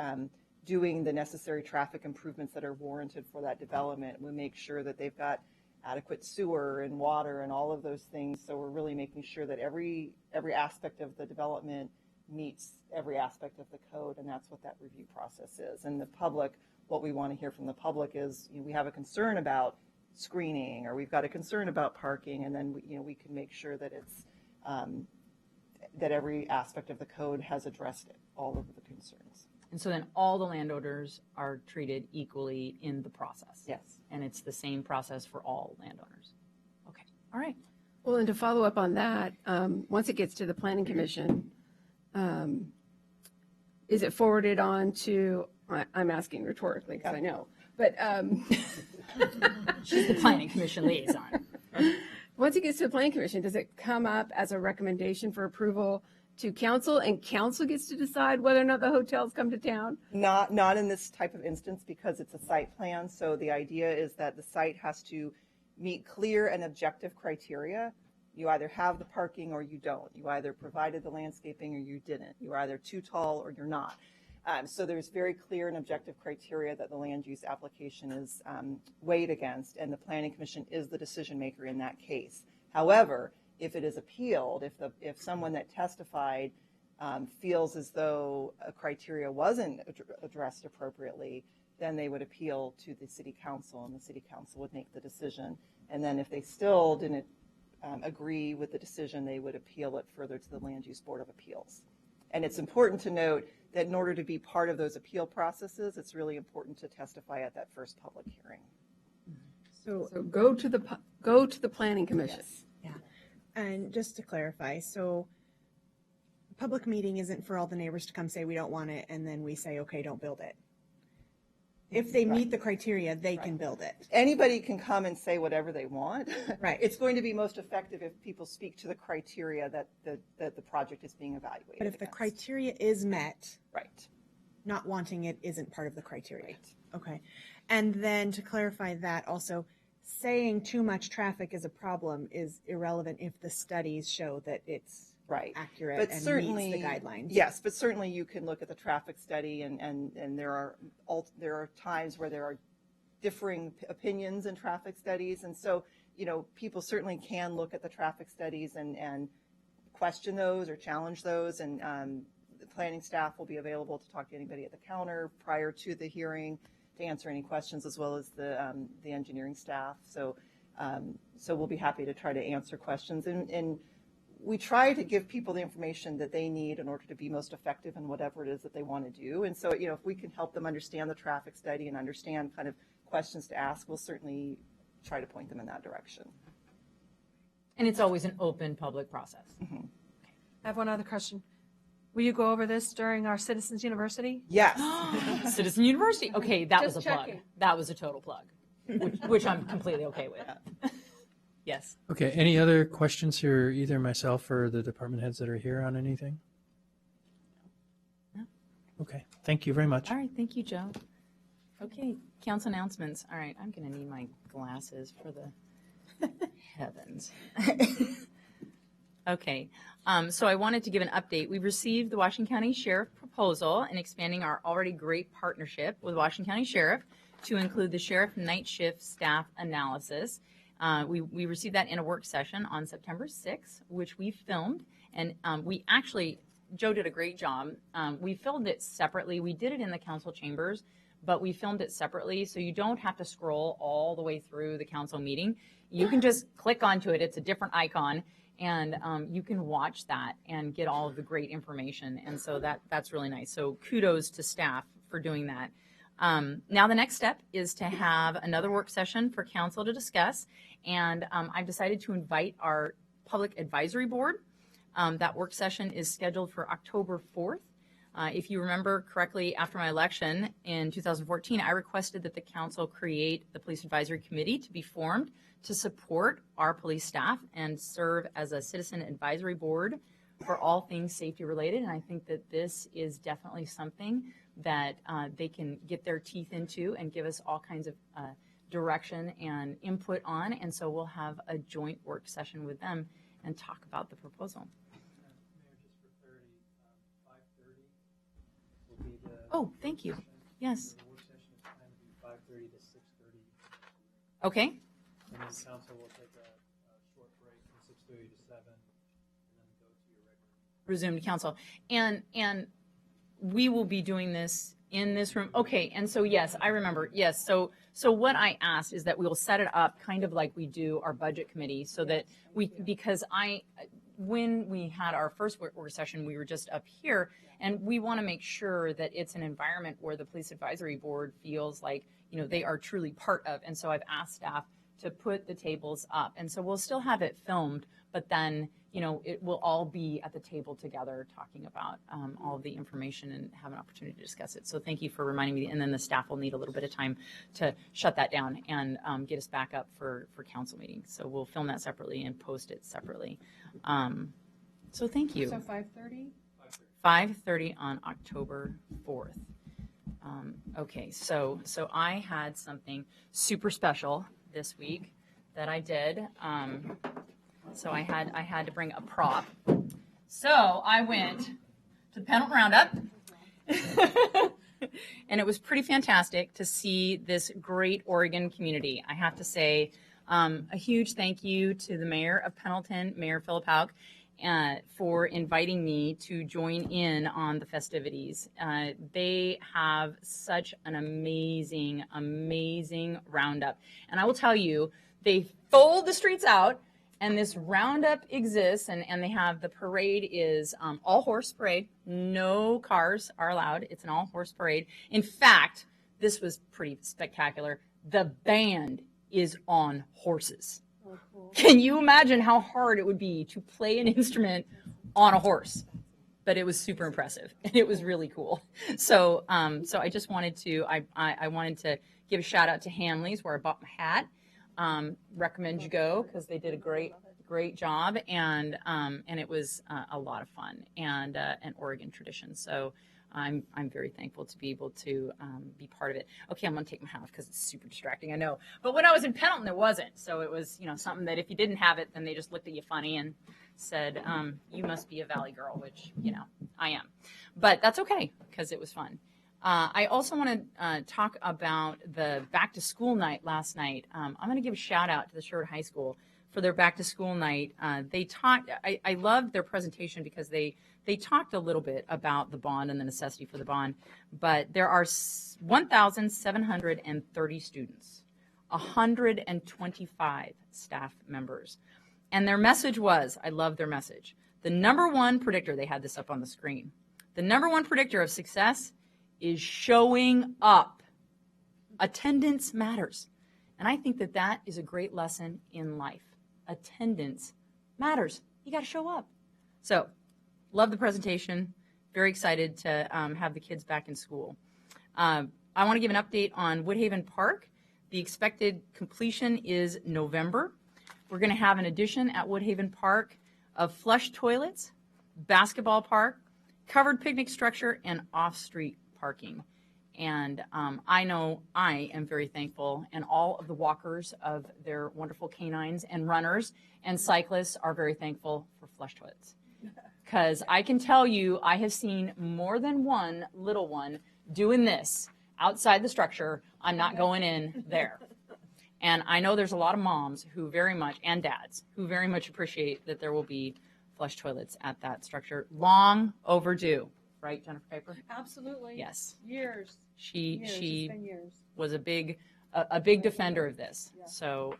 doing the necessary traffic improvements that are warranted for that development. We'll make sure that they've got adequate sewer and water and all of those things. So we're really making sure that every aspect of the development meets every aspect of the code, and that's what that review process is. And the public, what we want to hear from the public is, we have a concern about screening, or we've got a concern about parking, and then we can make sure that it's that every aspect of the code has addressed all of the concerns. And so then all the landowners are treated equally in the process. Yes. And it's the same process for all landowners. Okay. All right. Well, and to follow up on that, once it gets to the planning commission, is it forwarded on to, I'm asking rhetorically because I know, but she's the planning commission liaison. Once it gets to the planning commission, does it come up as a recommendation for approval to council, and council gets to decide whether or not the hotels come to town? Not in this type of instance, because it's a site plan. So the idea is that the site has to meet clear and objective criteria. You either have the parking or you don't. You either provided the landscaping or you didn't. You're either too tall or you're not. So there's very clear and objective criteria that the land use application is weighed against, and the planning commission is the decision maker in that case. However, if it is appealed, if someone that testified feels as though a criteria wasn't addressed appropriately, then they would appeal to the city council, and the city council would make the decision. And then if they still didn't agree with the decision, they would appeal it further to the Land Use Board of Appeals. And it's important to note that in order to be part of those appeal processes, it's really important to testify at that first public hearing. So go to the planning commission. Yes. Yeah. And just to clarify, so public meeting isn't for all the neighbors to come say we don't want it, and then we say, okay, don't build it. If they meet the criteria, they can build it. Anybody can come and say whatever they want. Right. It's going to be most effective if people speak to the criteria that the project is being evaluated But if the against. criteria is met, Right. not wanting it isn't part of the criteria. Right. Okay. And then to clarify that also, saying too much traffic is a problem is irrelevant if the studies show that it's accurate But and certainly, meets the guidelines. Yes, but certainly you can look at the traffic study, and there are times where there are differing opinions in traffic studies, and so people certainly can look at the traffic studies and question those or challenge those, and the planning staff will be available to talk to anybody at the counter prior to the hearing to answer any questions, as well as the engineering staff. So we'll be happy to try to answer questions. And we try to give people the information that they need in order to be most effective in whatever it is that they want to do. And so, if we can help them understand the traffic study and understand kind of questions to ask, we'll certainly try to point them in that direction. And it's always an open public process. I have one other question. Will you go over this during our Citizens University? Yes. Citizen University. Okay, that Just was a plug. checking. That was a total plug, which I'm completely okay with. Yes. Okay, any other questions for either myself or the department heads that are here on anything? No. Okay, thank you very much. All right, thank you, Joe. Okay, council announcements. All right, I'm going to need my glasses for the heavens. Okay, so I wanted to give an update. We received the Washington County Sheriff proposal in expanding our already great partnership with Washington County Sheriff to include the Sheriff Night Shift Staff Analysis. We received that in a work session on September 6th, which we filmed, and we actually, Joe did a great job. We filmed it separately. We did it in the council chambers, but we filmed it separately, so you don't have to scroll all the way through the council meeting. You can just click onto it. It's a different icon, and you can watch that and get all of the great information, and so that's really nice. So kudos to staff for doing that. Now the next step is to have another work session for council to discuss, and I've decided to invite our public advisory board. That work session is scheduled for October 4th. If you remember correctly, after my election in 2014, I requested that the council create the Police Advisory Committee to be formed to support our police staff and serve as a citizen advisory board for all things safety related. And I think that this is definitely something that they can get their teeth into and give us all kinds of direction and input on. And so we'll have a joint work session with them and talk about the proposal. Oh, thank you. Yes. The work session is planned to be 5:30 to 6:30. Okay. And then council will take a short break from 6:30 to 7, and then go to your regular. Resume to council. And we will be doing this in this room. Okay, and so yes, I remember. Yes, so what I asked is that we will set it up kind of like we do our budget committee, so that because when we had our first work session, we were just up here, and we want to make sure that it's an environment where the police advisory board feels like, they are truly part of. And so I've asked staff to put the tables up, and so we'll still have it filmed, but then it will all be at the table together talking about all of the information and have an opportunity to discuss it. So thank you for reminding me. And then the staff will need a little bit of time to shut that down and get us back up for council meetings. So we'll film that separately and post it separately. So thank you. So 5:30? 5:30 on October 4th. Okay, so I had something super special this week that I did. So I had to bring a prop. So I went to the Pendleton Roundup, and it was pretty fantastic to see this great Oregon community. I have to say a huge thank you to the mayor of Pendleton, Mayor Philip Hauk, for inviting me to join in on the festivities. They have such an amazing, amazing roundup. And I will tell you, they fold the streets out, and this roundup exists, and they have, the parade is all horse parade. No cars are allowed. It's an all horse parade. In fact, this was pretty spectacular. The band is on horses. Oh, cool. Can you imagine how hard it would be to play an instrument on a horse? But it was super impressive, and it was really cool. So I just wanted to, I wanted to give a shout out to Hamleys, where I bought my hat. Recommend you go, because they did a great job, and it was a lot of fun and an Oregon tradition. So I'm very thankful to be able to be part of it. Okay, I'm gonna take my hat off because it's super distracting, I know. But when I was in Pendleton, it wasn't. So it was something that if you didn't have it, then they just looked at you funny and said, you must be a Valley girl, which I am. But that's okay, because it was fun. I also want to talk about the back to school night last night. I'm going to give a shout out to the Sherwood High School for their back to school night. They talked, I loved their presentation because they talked a little bit about the bond and the necessity for the bond, but there are 1,730 students, 125 staff members. And their message was, I love their message, the number one predictor, they had this up on the screen, the number one predictor of success is showing up. Attendance matters. And I think that that is a great lesson in life. Attendance matters. You got to show up. So, love the presentation. Very excited to have the kids back in school. I want to give an update on Woodhaven Park. The expected completion is November. We're going to have an addition at Woodhaven Park of flush toilets, basketball park, covered picnic structure, and off-street parking. And I know I am very thankful, and all of the walkers of their wonderful canines and runners and cyclists are very thankful for flush toilets. Because I can tell you, I have seen more than one little one doing this outside the structure. I'm not going in there. And I know there's a lot of moms who very much, and dads, who very much appreciate that there will be flush toilets at that structure. Long overdue. Right, Jennifer Piper? Absolutely. Yes. Years. She It's been years. was a big defender of this. Yeah. So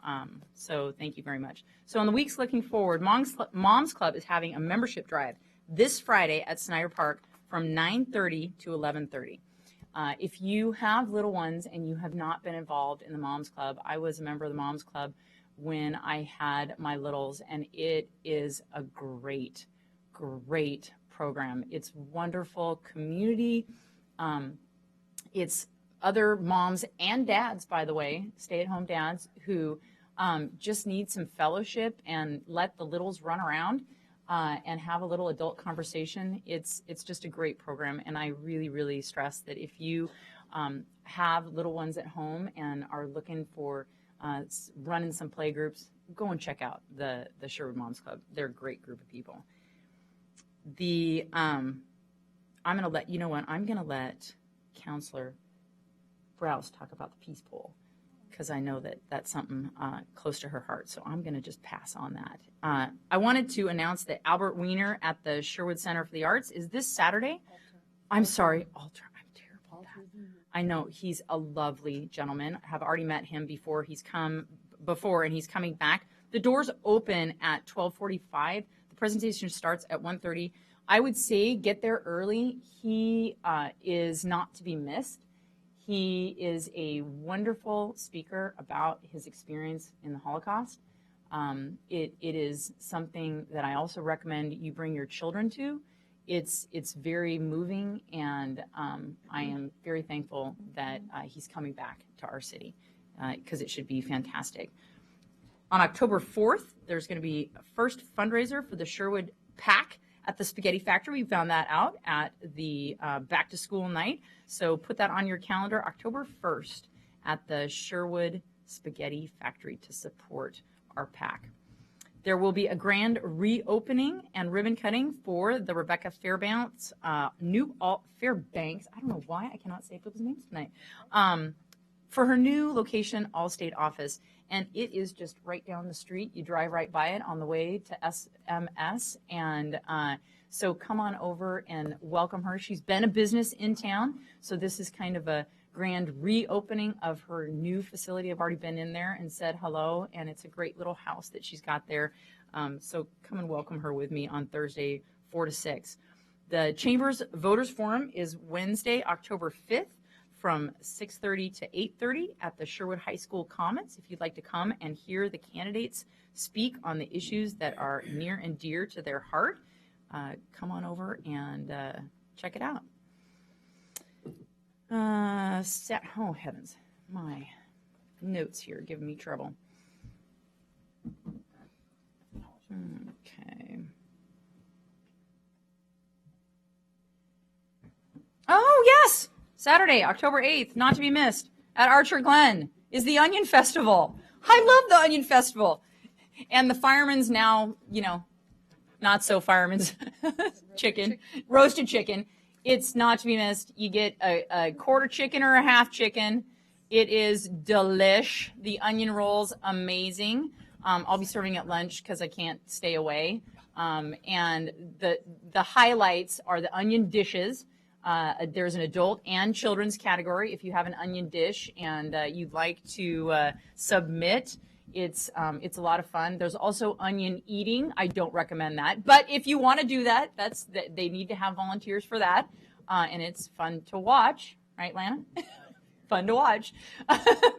thank you very much. So in the weeks looking forward, Moms Club is having a membership drive this Friday at Snyder Park from 9:30 to 11:30. If you have little ones and you have not been involved in the Moms Club, I was a member of the Moms Club when I had my littles, and it is a great program. It's wonderful community. It's other moms and dads, by the way, stay-at-home dads who just need some fellowship and let the littles run around and have a little adult conversation. It's just a great program, and I really, really stress that if you have little ones at home and are looking for running some play groups, go and check out the Sherwood Moms Club. They're a great group of people. I'm going to let, I'm going to let Counselor Browse talk about the Peace Poll, because I know that that's something close to her heart, so I'm going to just pass on that. I wanted to announce that Albert Wiener at the Sherwood Center for the Arts is this Saturday. I'm sorry, Alter. I'm terrible at that. I know, he's a lovely gentleman. I have already met him before. He's come before, and he's coming back. The doors open at 12:45. Presentation starts at 1:30. I would say get there early. He is not to be missed. He is a wonderful speaker about his experience in the Holocaust. It is something that I also recommend you bring your children to. It's very moving, and I am very thankful that he's coming back to our city because it should be fantastic. On October 4th, there's going to be a first fundraiser for the Sherwood Pack at the Spaghetti Factory. We found that out at the back to school night. So put that on your calendar, October 1st at the Sherwood Spaghetti Factory to support our pack. There will be a grand reopening and ribbon cutting for the Rebecca Fairbanks, Fairbanks, I don't know why I cannot say people's names tonight, for her new location, All-State office. And it is just right down the street. You drive right by it on the way to SMS. And so come on over and welcome her. She's been a business in town. So this is kind of a grand reopening of her new facility. I've already been in there and said hello. And it's a great little house that she's got there. So come and welcome her with me on Thursday, 4 to 6. The Chamber's Voters Forum is Wednesday, October 5th. From 6:30 to 8:30 at the Sherwood High School Commons. If you'd like to come and hear the candidates speak on the issues that are near and dear to their heart, come on over and check it out. Oh, heavens. My notes here giving me trouble. Okay. Oh, yes! Saturday, October 8th, not to be missed, at Archer Glen is the Onion Festival. I love the Onion Festival. And the fireman's now, not so fireman's chicken, roasted chicken. It's not to be missed. You get a quarter chicken or a half chicken. It is delish. The onion rolls, amazing. I'll be serving at lunch because I can't stay away. And the highlights are the onion dishes. There's an adult and children's category. If you have an onion dish and you'd like to submit, it's a lot of fun. There's also onion eating. I don't recommend that, but if you want to do that, they need to have volunteers for that, and it's fun to watch, right, Lana? Fun to watch,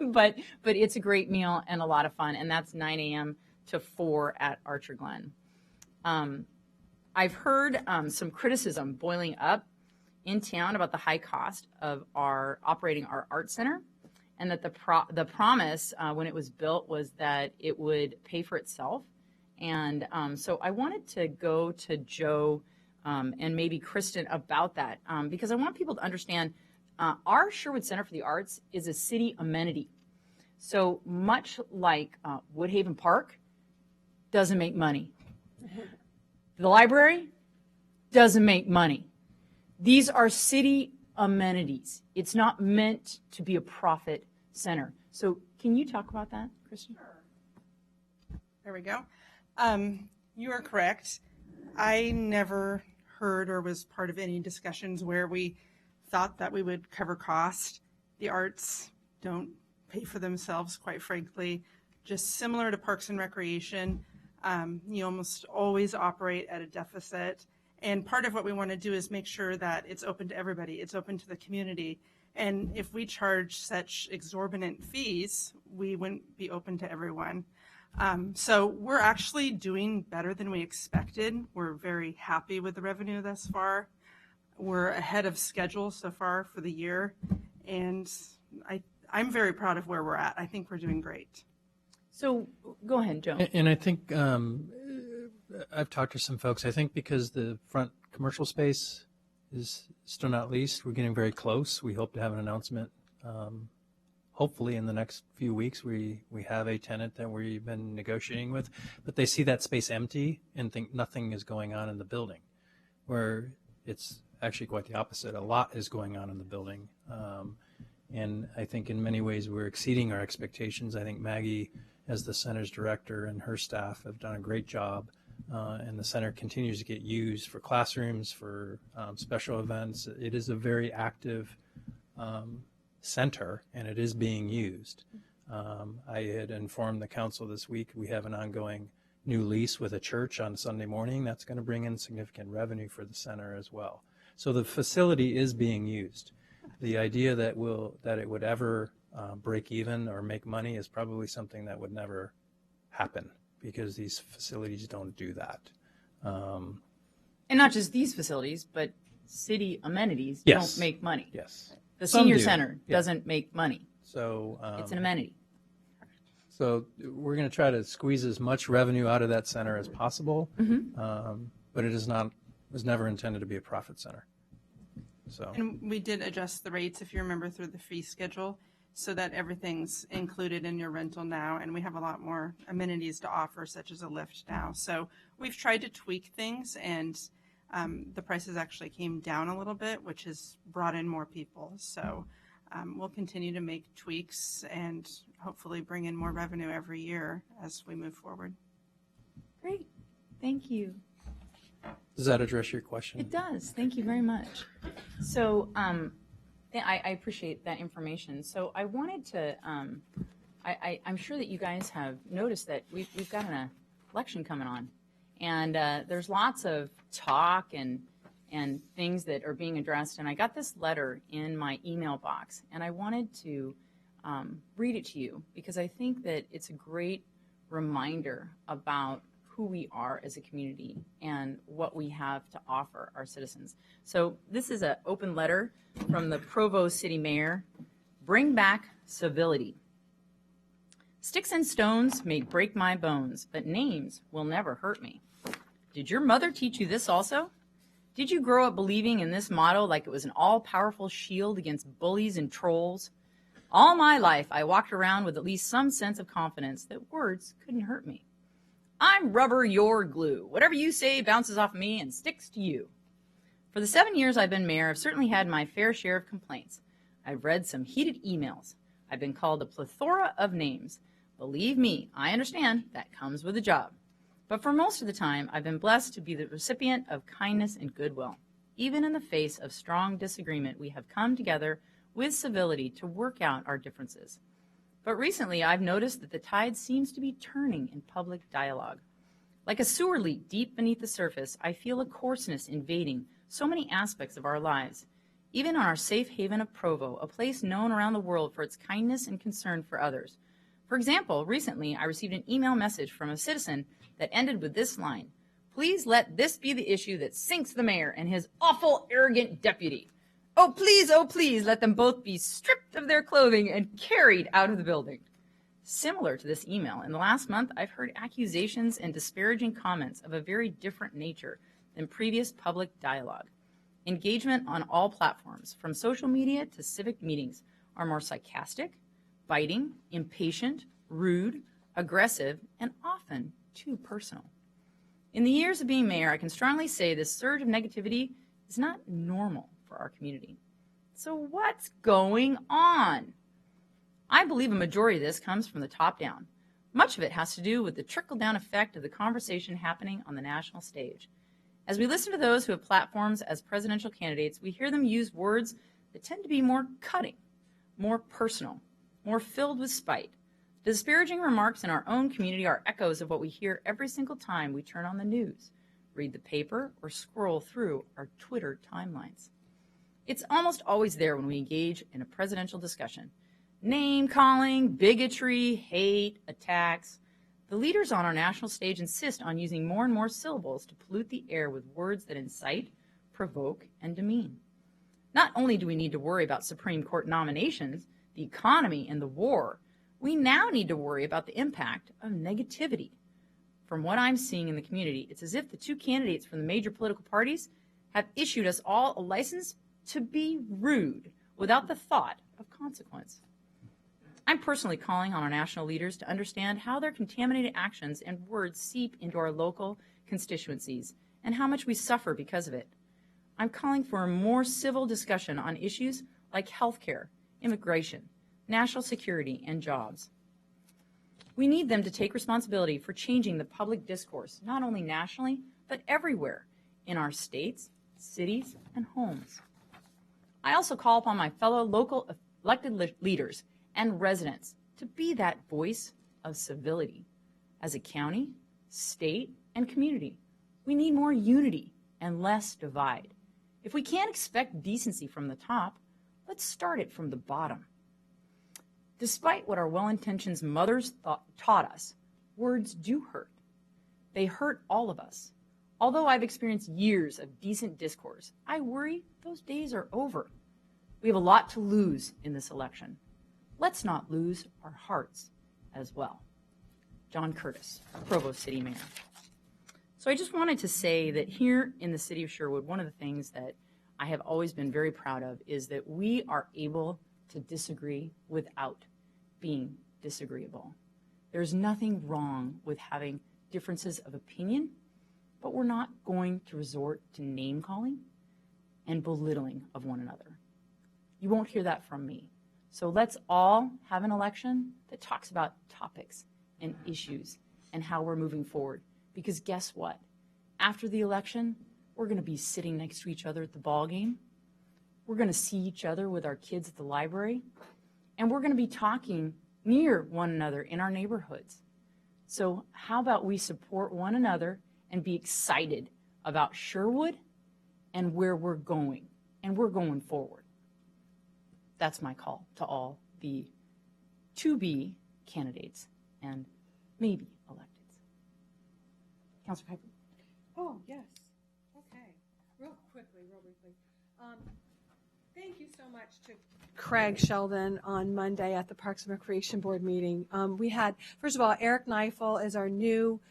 but it's a great meal and a lot of fun, and that's 9 a.m. to 4 at Archer Glen. I've heard some criticism boiling up in town about the high cost of operating our art center, and that the promise when it was built was that it would pay for itself. And so I wanted to go to Joe and maybe Kristen about that, because I want people to understand our Sherwood Center for the Arts is a city amenity. So much like Woodhaven Park doesn't make money. The library doesn't make money. These are city amenities. It's not meant to be a profit center. So can you talk about that, Kristen? There we go. You are correct. I never heard or was part of any discussions where we thought that we would cover cost. The arts don't pay for themselves, quite frankly. Just similar to Parks and Recreation, you almost always operate at a deficit. And part of what we want to do is make sure that it's open to everybody. It's open to the community. And if we charge such exorbitant fees, we wouldn't be open to everyone. So we're actually doing better than we expected. We're very happy with the revenue thus far. We're ahead of schedule so far for the year. And I'm very proud of where we're at. I think we're doing great. So go ahead, Joe. And I think I've talked to some folks. I think because the front commercial space is still not leased, we're getting very close. We hope to have an announcement. Hopefully in the next few weeks, we have a tenant that we've been negotiating with, but they see that space empty and think nothing is going on in the building, where it's actually quite the opposite. A lot is going on in the building. And I think in many ways we're exceeding our expectations. I think Maggie, as the center's director, and her staff have done a great job. And the center continues to get used for classrooms, for special events. It is a very active center, and it is being used. I had informed the council this week we have an ongoing new lease with a church on Sunday morning. That's going to bring in significant revenue for the center as well. So the facility is being used. The idea that it would ever break even or make money is probably something that would never happen, because these facilities don't do that. And not just these facilities, but city amenities Yes. don't make money. Yes. The Some senior do. center Yeah. doesn't make money. So It's an amenity. So we're going to try to squeeze as much revenue out of that center as possible, but it was never intended to be a profit center. So. And we did adjust the rates, if you remember, through the fee schedule, so that everything's included in your rental now, and we have a lot more amenities to offer, such as a lift now. So we've tried to tweak things, and the prices actually came down a little bit, which has brought in more people. So we'll continue to make tweaks and hopefully bring in more revenue every year as we move forward. Great. Thank you. Does that address your question? It does. Thank you very much. So I appreciate that information. So I wanted to, I'm sure that you guys have noticed that we've got an election coming on. And there's lots of talk and things that are being addressed. And I got this letter in my email box, and I wanted to read it to you, because I think that it's a great reminder about who we are as a community and what we have to offer our citizens. So this is an open letter from the Provo City Mayor. Bring back civility. Sticks and stones may break my bones, but names will never hurt me. Did your mother teach you this also? Did you grow up believing in this motto like it was an all-powerful shield against bullies and trolls? All my life, I walked around with at least some sense of confidence that words couldn't hurt me. I'm rubber, you're glue. Whatever you say bounces off me and sticks to you. For the 7 years I've been mayor, I've certainly had my fair share of complaints. I've read some heated emails. I've been called a plethora of names. Believe me, I understand that comes with a job. But for most of the time, I've been blessed to be the recipient of kindness and goodwill. Even in the face of strong disagreement, we have come together with civility to work out our differences. But recently, I've noticed that the tide seems to be turning in public dialogue. Like a sewer leak deep beneath the surface, I feel a coarseness invading so many aspects of our lives. Even on our safe haven of Provo, a place known around the world for its kindness and concern for others. For example, recently I received an email message from a citizen that ended with this line: "Please let this be the issue that sinks the mayor and his awful, arrogant deputy. Oh, please, let them both be stripped of their clothing and carried out of the building." Similar to this email, in the last month, I've heard accusations and disparaging comments of a very different nature than previous public dialogue. Engagement on all platforms, from social media to civic meetings, are more sarcastic, biting, impatient, rude, aggressive, and often too personal. In the years of being mayor, I can strongly say this surge of negativity is not normal for our community. So what's going on? I believe a majority of this comes from the top down. Much of it has to do with the trickle-down effect of the conversation happening on the national stage. As we listen to those who have platforms as presidential candidates, we hear them use words that tend to be more cutting, more personal, more filled with spite. The disparaging remarks in our own community are echoes of what we hear every single time we turn on the news, read the paper, or scroll through our Twitter timelines. It's almost always there when we engage in a presidential discussion. Name-calling, bigotry, hate, attacks. The leaders on our national stage insist on using more and more syllables to pollute the air with words that incite, provoke, and demean. Not only do we need to worry about Supreme Court nominations, the economy, and the war, we now need to worry about the impact of negativity. From what I'm seeing in the community, it's as if the two candidates from the major political parties have issued us all a license to be rude without the thought of consequence. I'm personally calling on our national leaders to understand how their contaminated actions and words seep into our local constituencies and how much we suffer because of it. I'm calling for a more civil discussion on issues like healthcare, immigration, national security, and jobs. We need them to take responsibility for changing the public discourse, not only nationally, but everywhere in our states, cities, and homes. I also call upon my fellow local elected leaders and residents to be that voice of civility. As a county, state, and community, we need more unity and less divide. If we can't expect decency from the top, let's start it from the bottom. Despite what our well-intentioned mothers taught us, words do hurt. They hurt all of us. Although I've experienced years of decent discourse, I worry those days are over. We have a lot to lose in this election. Let's not lose our hearts as well. John Curtis, Provo City Mayor. So I just wanted to say that here in the city of Sherwood, one of the things that I have always been very proud of is that we are able to disagree without being disagreeable. There's nothing wrong with having differences of opinion, but we're not going to resort to name-calling and belittling of one another. You won't hear that from me. So let's all have an election that talks about topics and issues and how we're moving forward. Because guess what? After the election, we're going to be sitting next to each other at the ball game. We're going to see each other with our kids at the library. And we're going to be talking near one another in our neighborhoods. So how about we support one another and be excited about Sherwood and where we're going. And we're going forward. That's my call to all the to-be candidates and maybe electeds. Councilor Piper. Oh, yes. Okay. Real briefly. Thank you so much to Craig Sheldon on Monday at the Parks and Recreation Board meeting. We had, first of all, Eric Neifel is our new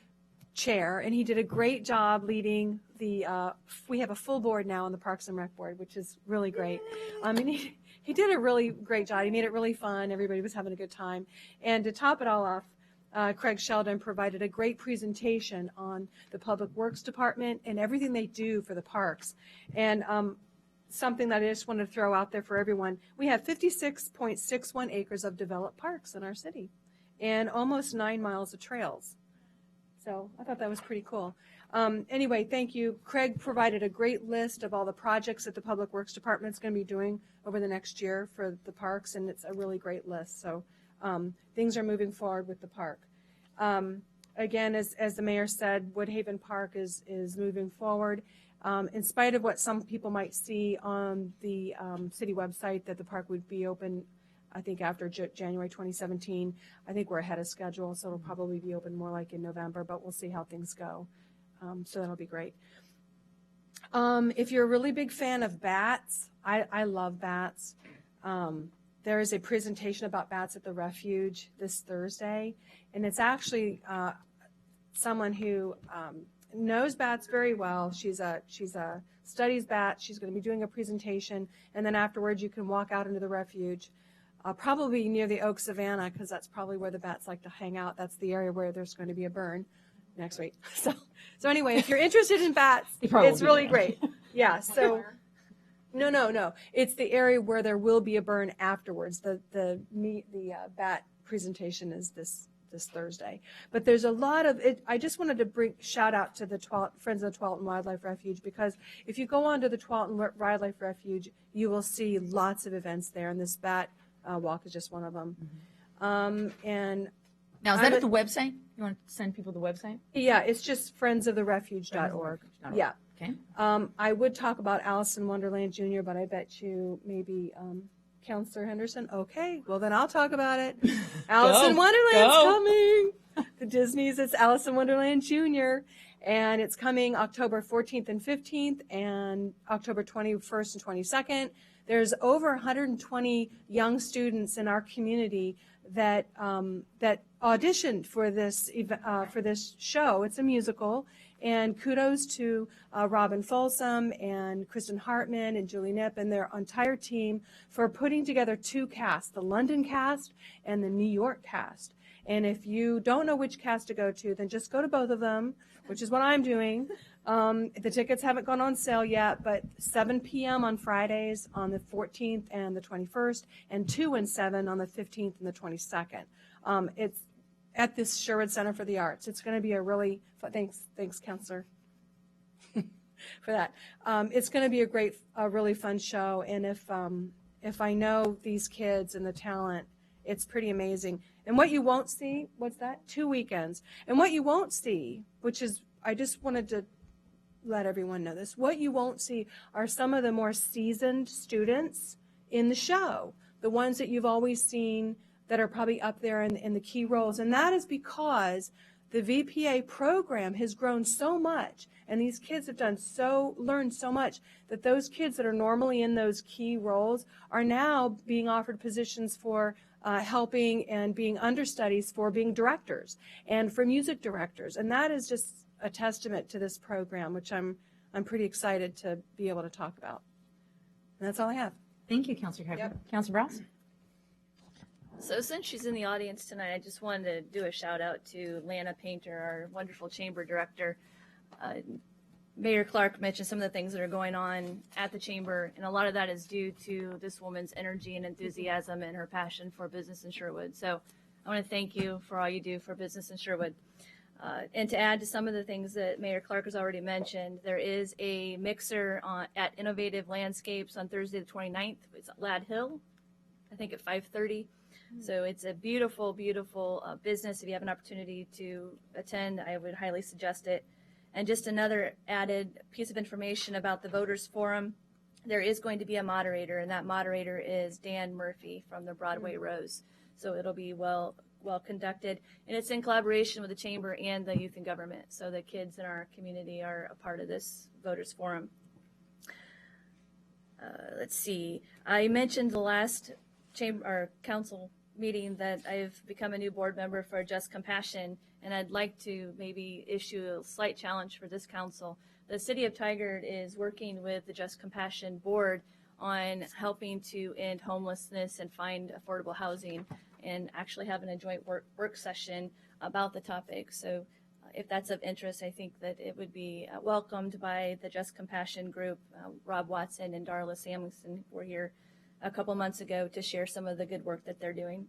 chair, and he did a great job leading the, we have a full board now on the Parks and Rec Board, which is really great. And he did a really great job. He made it really fun. Everybody was having a good time. And to top it all off, Craig Sheldon provided a great presentation on the Public Works Department and everything they do for the parks. And something that I just wanted to throw out there for everyone, we have 56.61 acres of developed parks in our city. and almost 9 miles of trails. So I thought that was pretty cool. Anyway, thank you. Craig provided a great list of all the projects that the Public Works Department is going to be doing over the next year for the parks, and it's a really great list. So things are moving forward with the park. Again, as the mayor said, Woodhaven Park is moving forward. In spite of what some people might see on the city website that the park would be open, I think after January 2017, I think we're ahead of schedule, so it'll probably be open more like in November, but we'll see how things go. So that'll be great. If you're a really big fan of bats, I love bats. There is a presentation about bats at the refuge this Thursday, and it's actually someone who knows bats very well. She's a studies bats. She's going to be doing a presentation, and then afterwards you can walk out into the refuge, probably near the Oak Savannah, because that's probably where the bats like to hang out. That's the area where there's going to be a burn next week. So anyway, if you're interested in bats, it's really great. Yeah. So no, it's the area where there will be a burn afterwards. The bat presentation is this Thursday. But there's a lot of it. I just wanted to shout out to the Friends of the Tualatin Wildlife Refuge, because if you go onto the Tualatin Wildlife Refuge, you will see lots of events there, and this bat walk is just one of them. And now, is that at the website? You want to send people the website? Yeah, it's just friendsoftherefuge.org. Yeah. Okay. I would talk about Alice in Wonderland Jr., but I bet you maybe Counselor Henderson. Okay, well then I'll talk about it. Alice in Wonderland's coming. The Disney's, it's Alice in Wonderland Jr., and it's coming October 14th and 15th and October 21st and 22nd. There's over 120 young students in our community that auditioned for this show. It's a musical, and kudos to Robin Folsom and Kristen Hartman and Julie Knipp and their entire team for putting together two casts, the London cast and the New York cast. And if you don't know which cast to go to, then just go to both of them, which is what I'm doing. The tickets haven't gone on sale yet, but 7 p.m. on Fridays on the 14th and the 21st, and 2 and 7 on the 15th and the 22nd. It's at this Sherwood Center for the Arts. It's going to be a really thanks, Counselor, for that. It's going to be a really fun show, and if I know these kids and the talent, it's pretty amazing. And what you won't see, what's that? 2 weekends. And what you won't see, which is, I just wanted to let everyone know this, what you won't see are some of the more seasoned students in the show, the ones that you've always seen that are probably up there in the key roles. And that is because the VPA program has grown so much, and these kids have learned so much, that those kids that are normally in those key roles are now being offered positions for helping and being understudies for being directors and for music directors. And that is just a testament to this program, which I'm pretty excited to be able to talk about. And that's all I have. Thank you, Councilor Hecker. Yep. Councilor Browse? So since she's in the audience tonight, I just wanted to do a shout out to Lana Painter, our wonderful chamber director. Mayor Clark mentioned some of the things that are going on at the chamber, and a lot of that is due to this woman's energy and enthusiasm and her passion for business in Sherwood. So I want to thank you for all you do for business in Sherwood. And to add to some of the things that Mayor Clark has already mentioned, there is a mixer at Innovative Landscapes on Thursday the 29th. It's at Ladd Hill, I think at 5:30. So it's a beautiful, beautiful business. If you have an opportunity to attend, I would highly suggest it. And just another added piece of information about the Voters Forum, there is going to be a moderator, and that moderator is Dan Murphy from the Broadway Rose. So it'll be well conducted, and it's in collaboration with the Chamber and the Youth in Government. So the kids in our community are a part of this Voters Forum. Let's see. I mentioned the last chamber or council meeting that I've become a new board member for Just Compassion, and I'd like to maybe issue a slight challenge for this council. The City of Tigard is working with the Just Compassion board on helping to end homelessness and find affordable housing, and actually having a joint work session about the topic. So if that's of interest, I think that it would be welcomed by the Just Compassion group. Rob Watson and Darla Samuelson were here a couple months ago to share some of the good work that they're doing.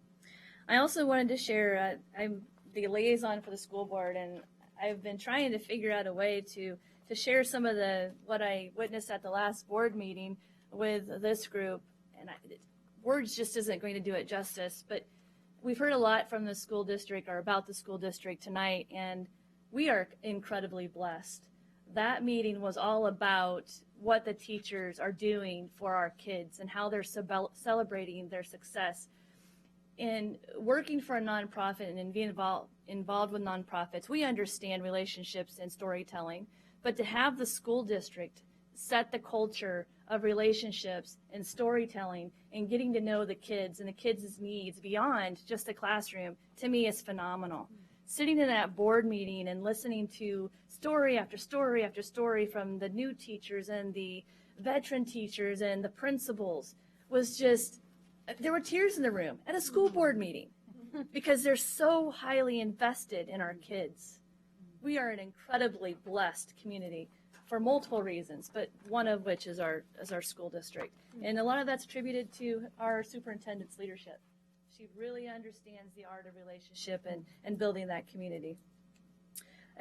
I also wanted to share, I'm the liaison for the school board, and I've been trying to figure out a way to share some of what I witnessed at the last board meeting with this group. And words just isn't going to do it justice, but we've heard a lot from the school district or about the school district tonight, and we are incredibly blessed. That meeting was all about what the teachers are doing for our kids and how they're celebrating their success. In working for a nonprofit and being involved with nonprofits, we understand relationships and storytelling, but to have the school district set the culture of relationships and storytelling and getting to know the kids and the kids' needs beyond just the classroom, to me, is phenomenal. Sitting in that board meeting and listening to story after story after story from the new teachers and the veteran teachers and the principals was just, there were tears in the room at a school board meeting because they're so highly invested in our kids. We are an incredibly blessed community for multiple reasons, but one of which is our school district. And a lot of that's attributed to our superintendent's leadership. She really understands the art of relationship and building that community.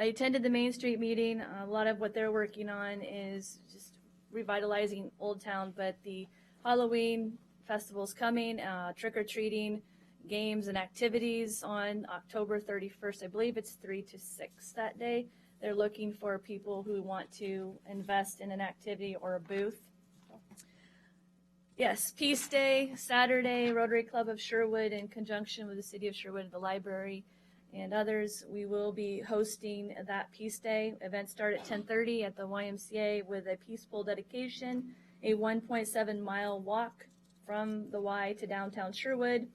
I attended the Main Street meeting. A lot of what they're working on is just revitalizing Old Town, but the Halloween festival's coming, trick-or-treating, games and activities on October 31st. I believe it's 3 to 6 that day. They're looking for people who want to invest in an activity or a booth. Yes, Peace Day, Saturday, Rotary Club of Sherwood, in conjunction with the City of Sherwood, the library, and others, we will be hosting that Peace Day. Events start at 10:30 at the YMCA with a peaceful dedication, a 1.7-mile walk from the Y to downtown Sherwood,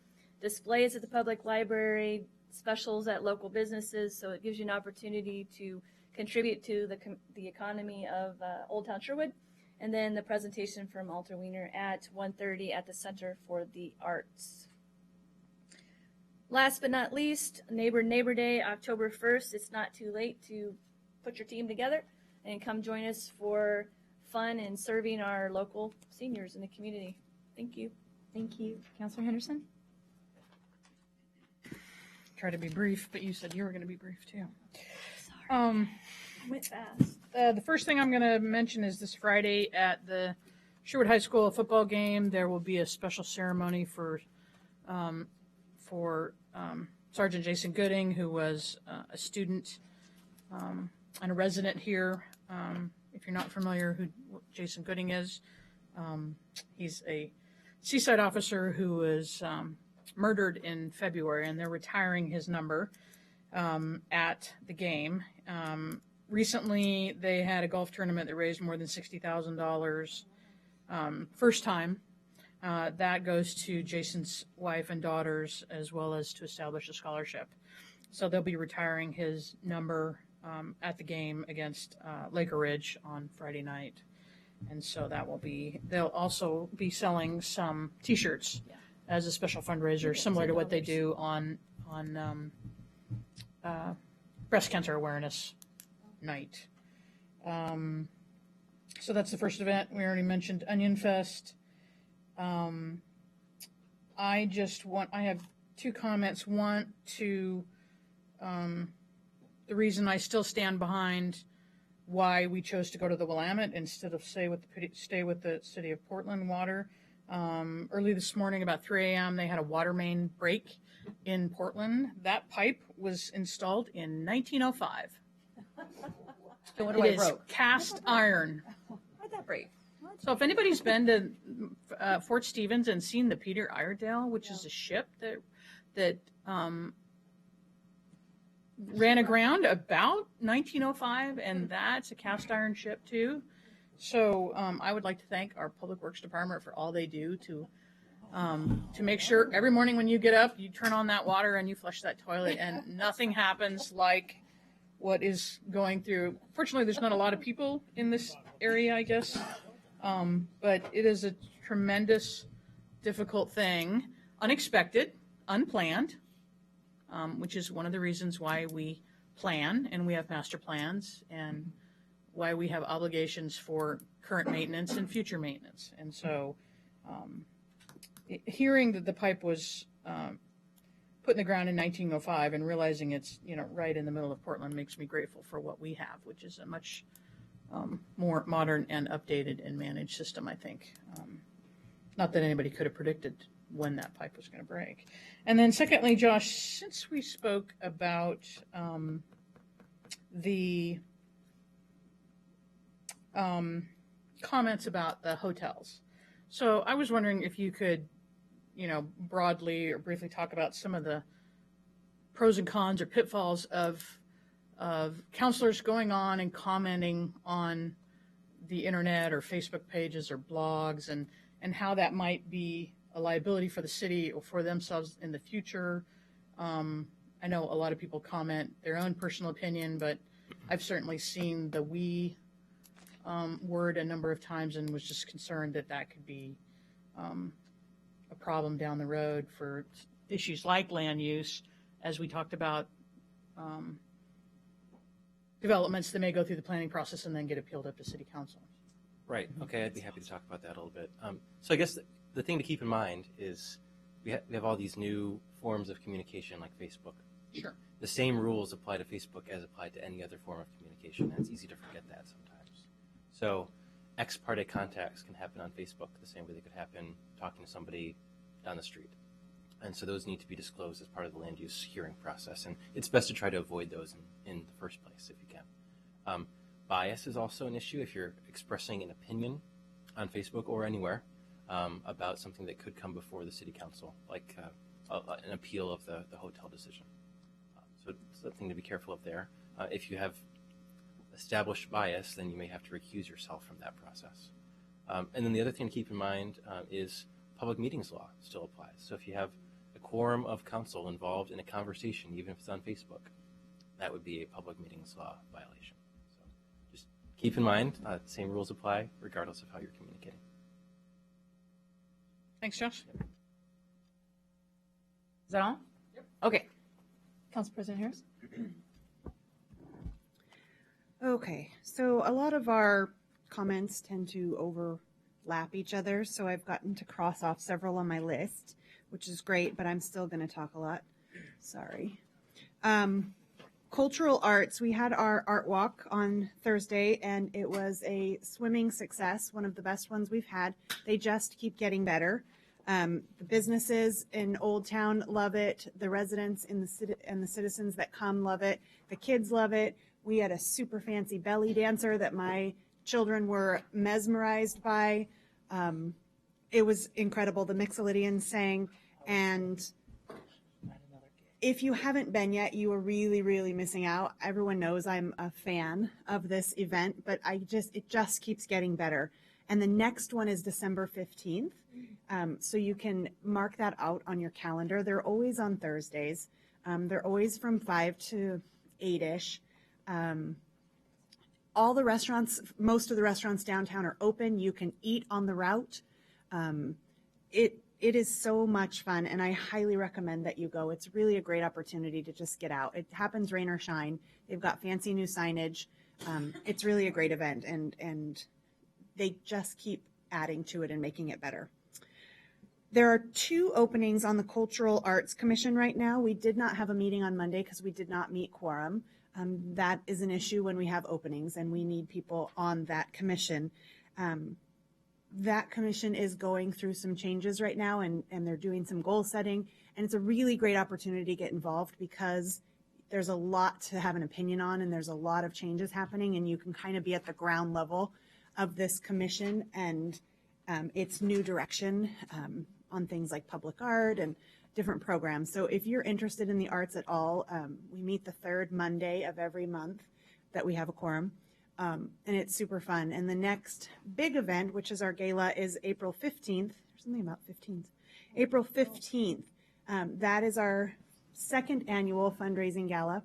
displays at the public library, specials at local businesses, so it gives you an opportunity to contribute to the economy of Old Town Sherwood. And then the presentation from Alter Wiener at 1:30 at the Center for the Arts. Last but not least, Neighbor Day, October 1st. It's not too late to put your team together and come join us for fun and serving our local seniors in the community. Thank you. Thank you. Councilor Henderson? Try to be brief, but you said you were going to be brief too. Sorry. I went fast. The first thing I'm going to mention is this Friday at the Sherwood High School football game, there will be a special ceremony for Sergeant Jason Gooding, who was a student and a resident here. If you're not familiar who Jason Gooding is, he's a seaside officer who was murdered in February, and they're retiring his number at the game. Recently, they had a golf tournament that raised more than $60,000. First time. That goes to Jason's wife and daughters, as well as to establish a scholarship. So they'll be retiring his number at the game against Laker Ridge on Friday night. And so that will be, they'll also be selling some T-shirts as a special fundraiser, similar to what they do on breast cancer awareness night. So that's the first event. We already mentioned Onion Fest. I have two comments. One, to the reason I still stand behind why we chose to go to the Willamette instead of stay with the City of Portland Water. Early this morning, about 3 a.m., they had a water main break in Portland. That pipe was installed in 1905. So what It do I is broke? cast iron. How'd that break? So if anybody's been to Fort Stevens and seen the Peter Iredale, which is a ship that ran aground about 1905, and that's a cast iron ship too. So I would like to thank our Public Works Department for all they do to make sure every morning when you get up, you turn on that water and you flush that toilet, and nothing happens like what is going through. Fortunately, there's not a lot of people in this area, I guess, but it is a tremendous, difficult thing, unexpected, unplanned, which is one of the reasons why we plan and we have master plans and why we have obligations for current maintenance and future maintenance. And so hearing that the pipe was put in the ground in 1905 and realizing it's, right in the middle of Portland makes me grateful for what we have, which is a much more modern and updated and managed system, I think. Not that anybody could have predicted when that pipe was going to break. And then secondly, Josh, since we spoke about the comments about the hotels, so I was wondering if you could, broadly or briefly talk about some of the pros and cons or pitfalls of counselors going on and commenting on the internet or Facebook pages or blogs, and how that might be a liability for the city or for themselves in the future. I know a lot of people comment their own personal opinion, but I've certainly seen the "we" word a number of times and was just concerned that that could be a problem down the road for issues like land use, as we talked about developments that may go through the planning process and then get appealed up to city council. Right. Okay, I'd be happy to talk about that a little bit. So I guess the thing to keep in mind is we have all these new forms of communication like Facebook. Sure. The same rules apply to Facebook as apply to any other form of communication, and it's easy to forget that sometimes. So ex parte contacts can happen on Facebook the same way they could happen talking to somebody down the street. And so those need to be disclosed as part of the land use hearing process, and it's best to try to avoid those in the first place if you can. Bias is also an issue if you're expressing an opinion on Facebook or anywhere about something that could come before the city council, like an appeal of the hotel decision. So it's something to be careful of there. If you have established bias, then you may have to recuse yourself from that process. And then the other thing to keep in mind is public meetings law still applies. So if you have a quorum of council involved in a conversation, even if it's on Facebook, that would be a public meetings law violation. So just keep in mind, same rules apply regardless of how you're communicating. Thanks, Josh. Is that all? Yep. Okay. Council President Harris? Okay, so a lot of our comments tend to overlap each other, so I've gotten to cross off several on my list, which is great, but I'm still going to talk a lot. Sorry. Cultural arts, we had our art walk on Thursday, and it was a swimming success, one of the best ones we've had. They just keep getting better. The businesses in Old Town love it. The residents in the city and the citizens that come love it. The kids love it. We had a super fancy belly dancer that my children were mesmerized by. It was incredible. The Mixolydians sang, and if you haven't been yet, you are really, really missing out. Everyone knows I'm a fan of this event, but it just keeps getting better. And the next one is December 15th. So you can mark that out on your calendar. They're always on Thursdays. They're always from 5 to 8-ish. All the restaurants, most of the restaurants downtown are open. You can eat on the route. It is so much fun, and I highly recommend that you go. It's really a great opportunity to just get out. It happens rain or shine. They've got fancy new signage. It's really a great event, and they just keep adding to it and making it better. There are 2 openings on the Cultural Arts Commission right now. We did not have a meeting on Monday because we did not meet quorum. That is an issue when we have openings, and we need people on that commission. That commission is going through some changes right now, and they're doing some goal setting, and it's a really great opportunity to get involved because there's a lot to have an opinion on, and there's a lot of changes happening, and you can kind of be at the ground level of this commission and its new direction on things like public art and different programs. So if you're interested in the arts at all, we meet the 3rd Monday of every month that we have a quorum. And it's super fun. And the next big event, which is our gala, is April 15th. There's something about 15th. April 15th. That is our 2nd annual fundraising gala.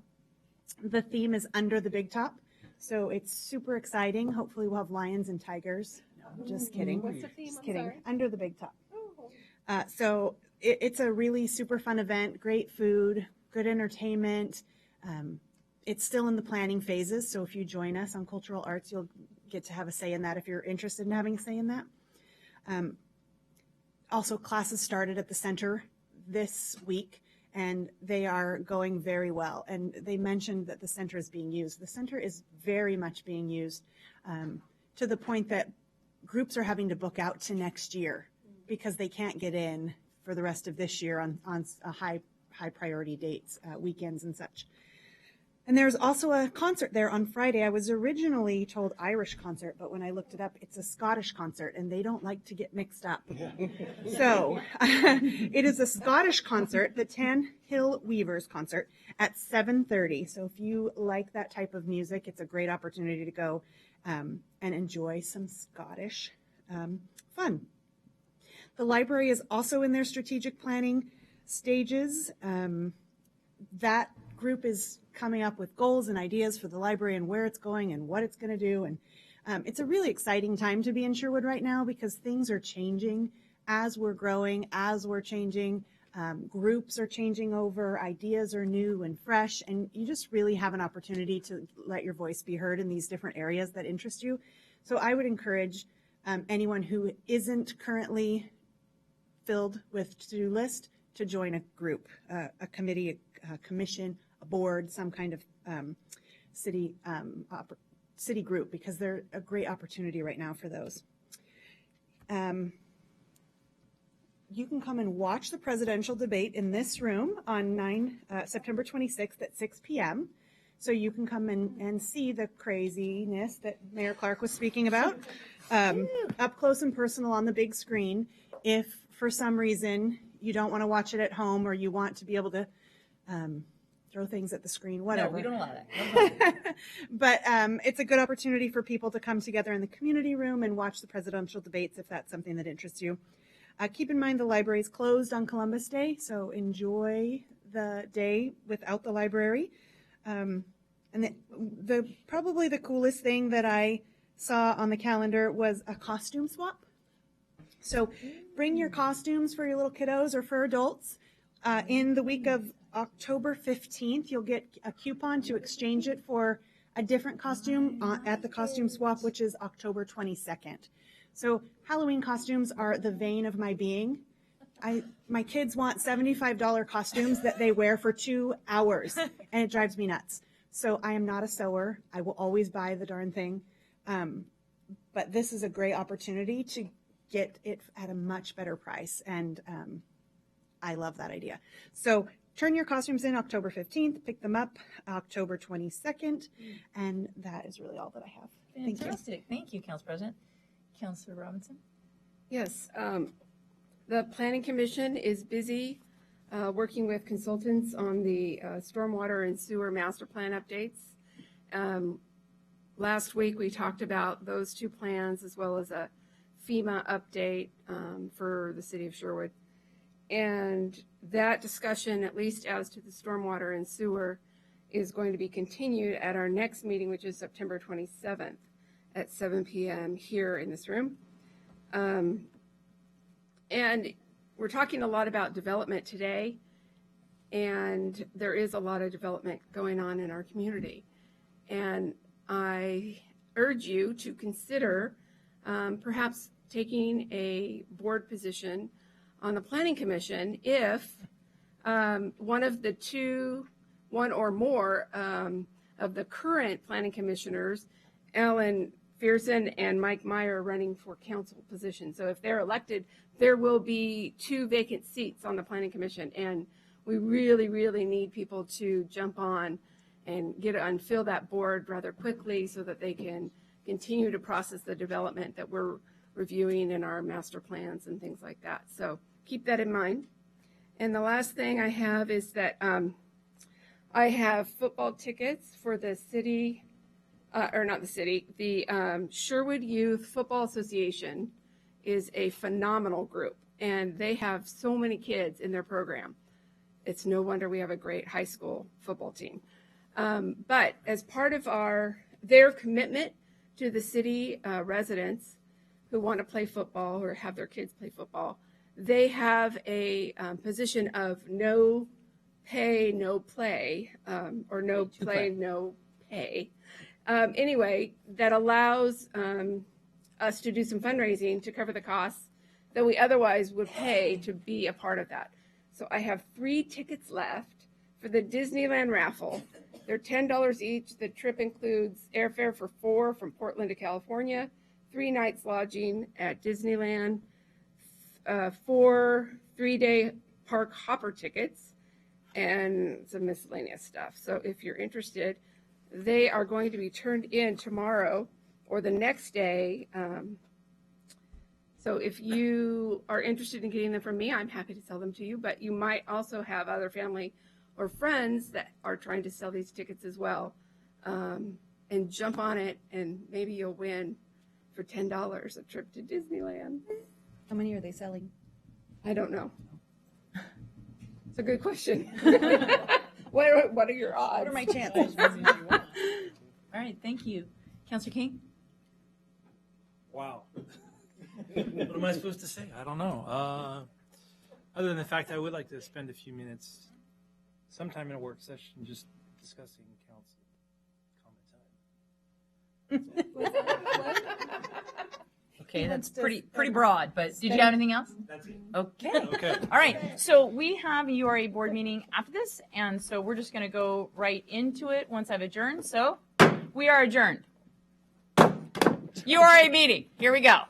The theme is Under the Big Top. So it's super exciting. Hopefully we'll have lions and tigers. No, just kidding. What's the theme? Just I'm kidding. sorry. Under the Big Top. So it's a really super fun event. Great food, good entertainment. It's still in the planning phases, so if you join us on Cultural Arts, you'll get to have a say in that if you're interested in having a say in that. Also, classes started at the center this week, and they are going very well. And they mentioned that the center is being used. The center is very much being used, to the point that groups are having to book out to next year because they can't get in for the rest of this year on high priority dates, weekends and such. And there's also a concert there on Friday. I was originally told Irish concert, but when I looked it up, it's a Scottish concert, and they don't like to get mixed up. So it is a Scottish concert, the Tan Hill Weavers concert, at 7:30. So if you like that type of music, it's a great opportunity to go and enjoy some Scottish fun. The library is also in their strategic planning stages. That group is coming up with goals and ideas for the library and where it's going and what it's going to do. And it's a really exciting time to be in Sherwood right now because things are changing as we're growing, as we're changing. Groups are changing over, ideas are new and fresh, and you just really have an opportunity to let your voice be heard in these different areas that interest you. So I would encourage anyone who isn't currently filled with to-do list to join a group, a committee, a commission, a board, some kind of city group, because they're a great opportunity right now for those. You can come and watch the presidential debate in this room on September 26th at 6 p.m. So you can come and see the craziness that Mayor Clark was speaking about up close and personal on the big screen. If for some reason you don't want to watch it at home, or you want to be able to throw things at the screen, whatever. No, we don't allow that. But it's a good opportunity for people to come together in the community room and watch the presidential debates if that's something that interests you. Keep in mind the library is closed on Columbus Day, so enjoy the day without the library. And probably the coolest thing that I saw on the calendar was a costume swap. So bring your costumes for your little kiddos or for adults. In the week of October 15th, you'll get a coupon to exchange it for a different costume at the costume swap, which is October 22nd. So Halloween costumes are the vein of my being. My kids want $75 costumes that they wear for 2 hours, and it drives me nuts. So I am not a sewer. I will always buy the darn thing. But this is a great opportunity to get it at a much better price, and I love that idea. So turn your costumes in October 15th, pick them up October 22nd, and that is really all that I have. Fantastic. Thank you, Council President. Councilor Robinson? Yes, the Planning Commission is busy working with consultants on the stormwater and sewer master plan updates. Last week we talked about those two plans as well as a FEMA update for the city of Sherwood. And that discussion, at least as to the stormwater and sewer, is going to be continued at our next meeting, which is September 27th at 7 p.m. here in this room. And we're talking a lot about development today, and there is a lot of development going on in our community. And I urge you to consider perhaps taking a board position on the Planning Commission if one or more of the current planning commissioners, Alan Fearson and Mike Meyer, are running for council positions. So if they're elected, there will be 2 vacant seats on the Planning Commission, and we really, really need people to jump on and fill that board rather quickly so that they can continue to process the development that we're reviewing in our master plans and things like that. So keep that in mind. And the last thing I have is that I have football tickets for the city, the Sherwood Youth Football Association is a phenomenal group, and they have so many kids in their program. It's no wonder we have a great high school football team. But as part of their commitment to the city residents who want to play football or have their kids play football, they have a position of no pay, no play, or no play, no pay. Anyway, that allows us to do some fundraising to cover the costs that we otherwise would pay to be a part of that. So I have 3 tickets left for the Disneyland raffle. They're $10 each. The trip includes airfare for 4 from Portland to California, 3 nights lodging at Disneyland, 4 3-day park hopper tickets, and some miscellaneous stuff. So if you're interested, they are going to be turned in tomorrow or the next day. So if you are interested in getting them from me, I'm happy to sell them to you, but you might also have other family or friends that are trying to sell these tickets as well. And jump on it, and maybe you'll win for $10 a trip to Disneyland. How many are they selling? I don't know. It's a good question. What are your odds? What are my chances? All right, thank you. Councilor King? Wow. What am I supposed to say? I don't know. Other than the fact I would like to spend a few minutes sometime in a work session just discussing council comment time. Okay, that's pretty broad, but did you have anything else? That's it. Okay. Okay. All right. So we have a URA board meeting after this, and so we're just going to go right into it once I've adjourned. So we are adjourned. URA meeting. Here we go.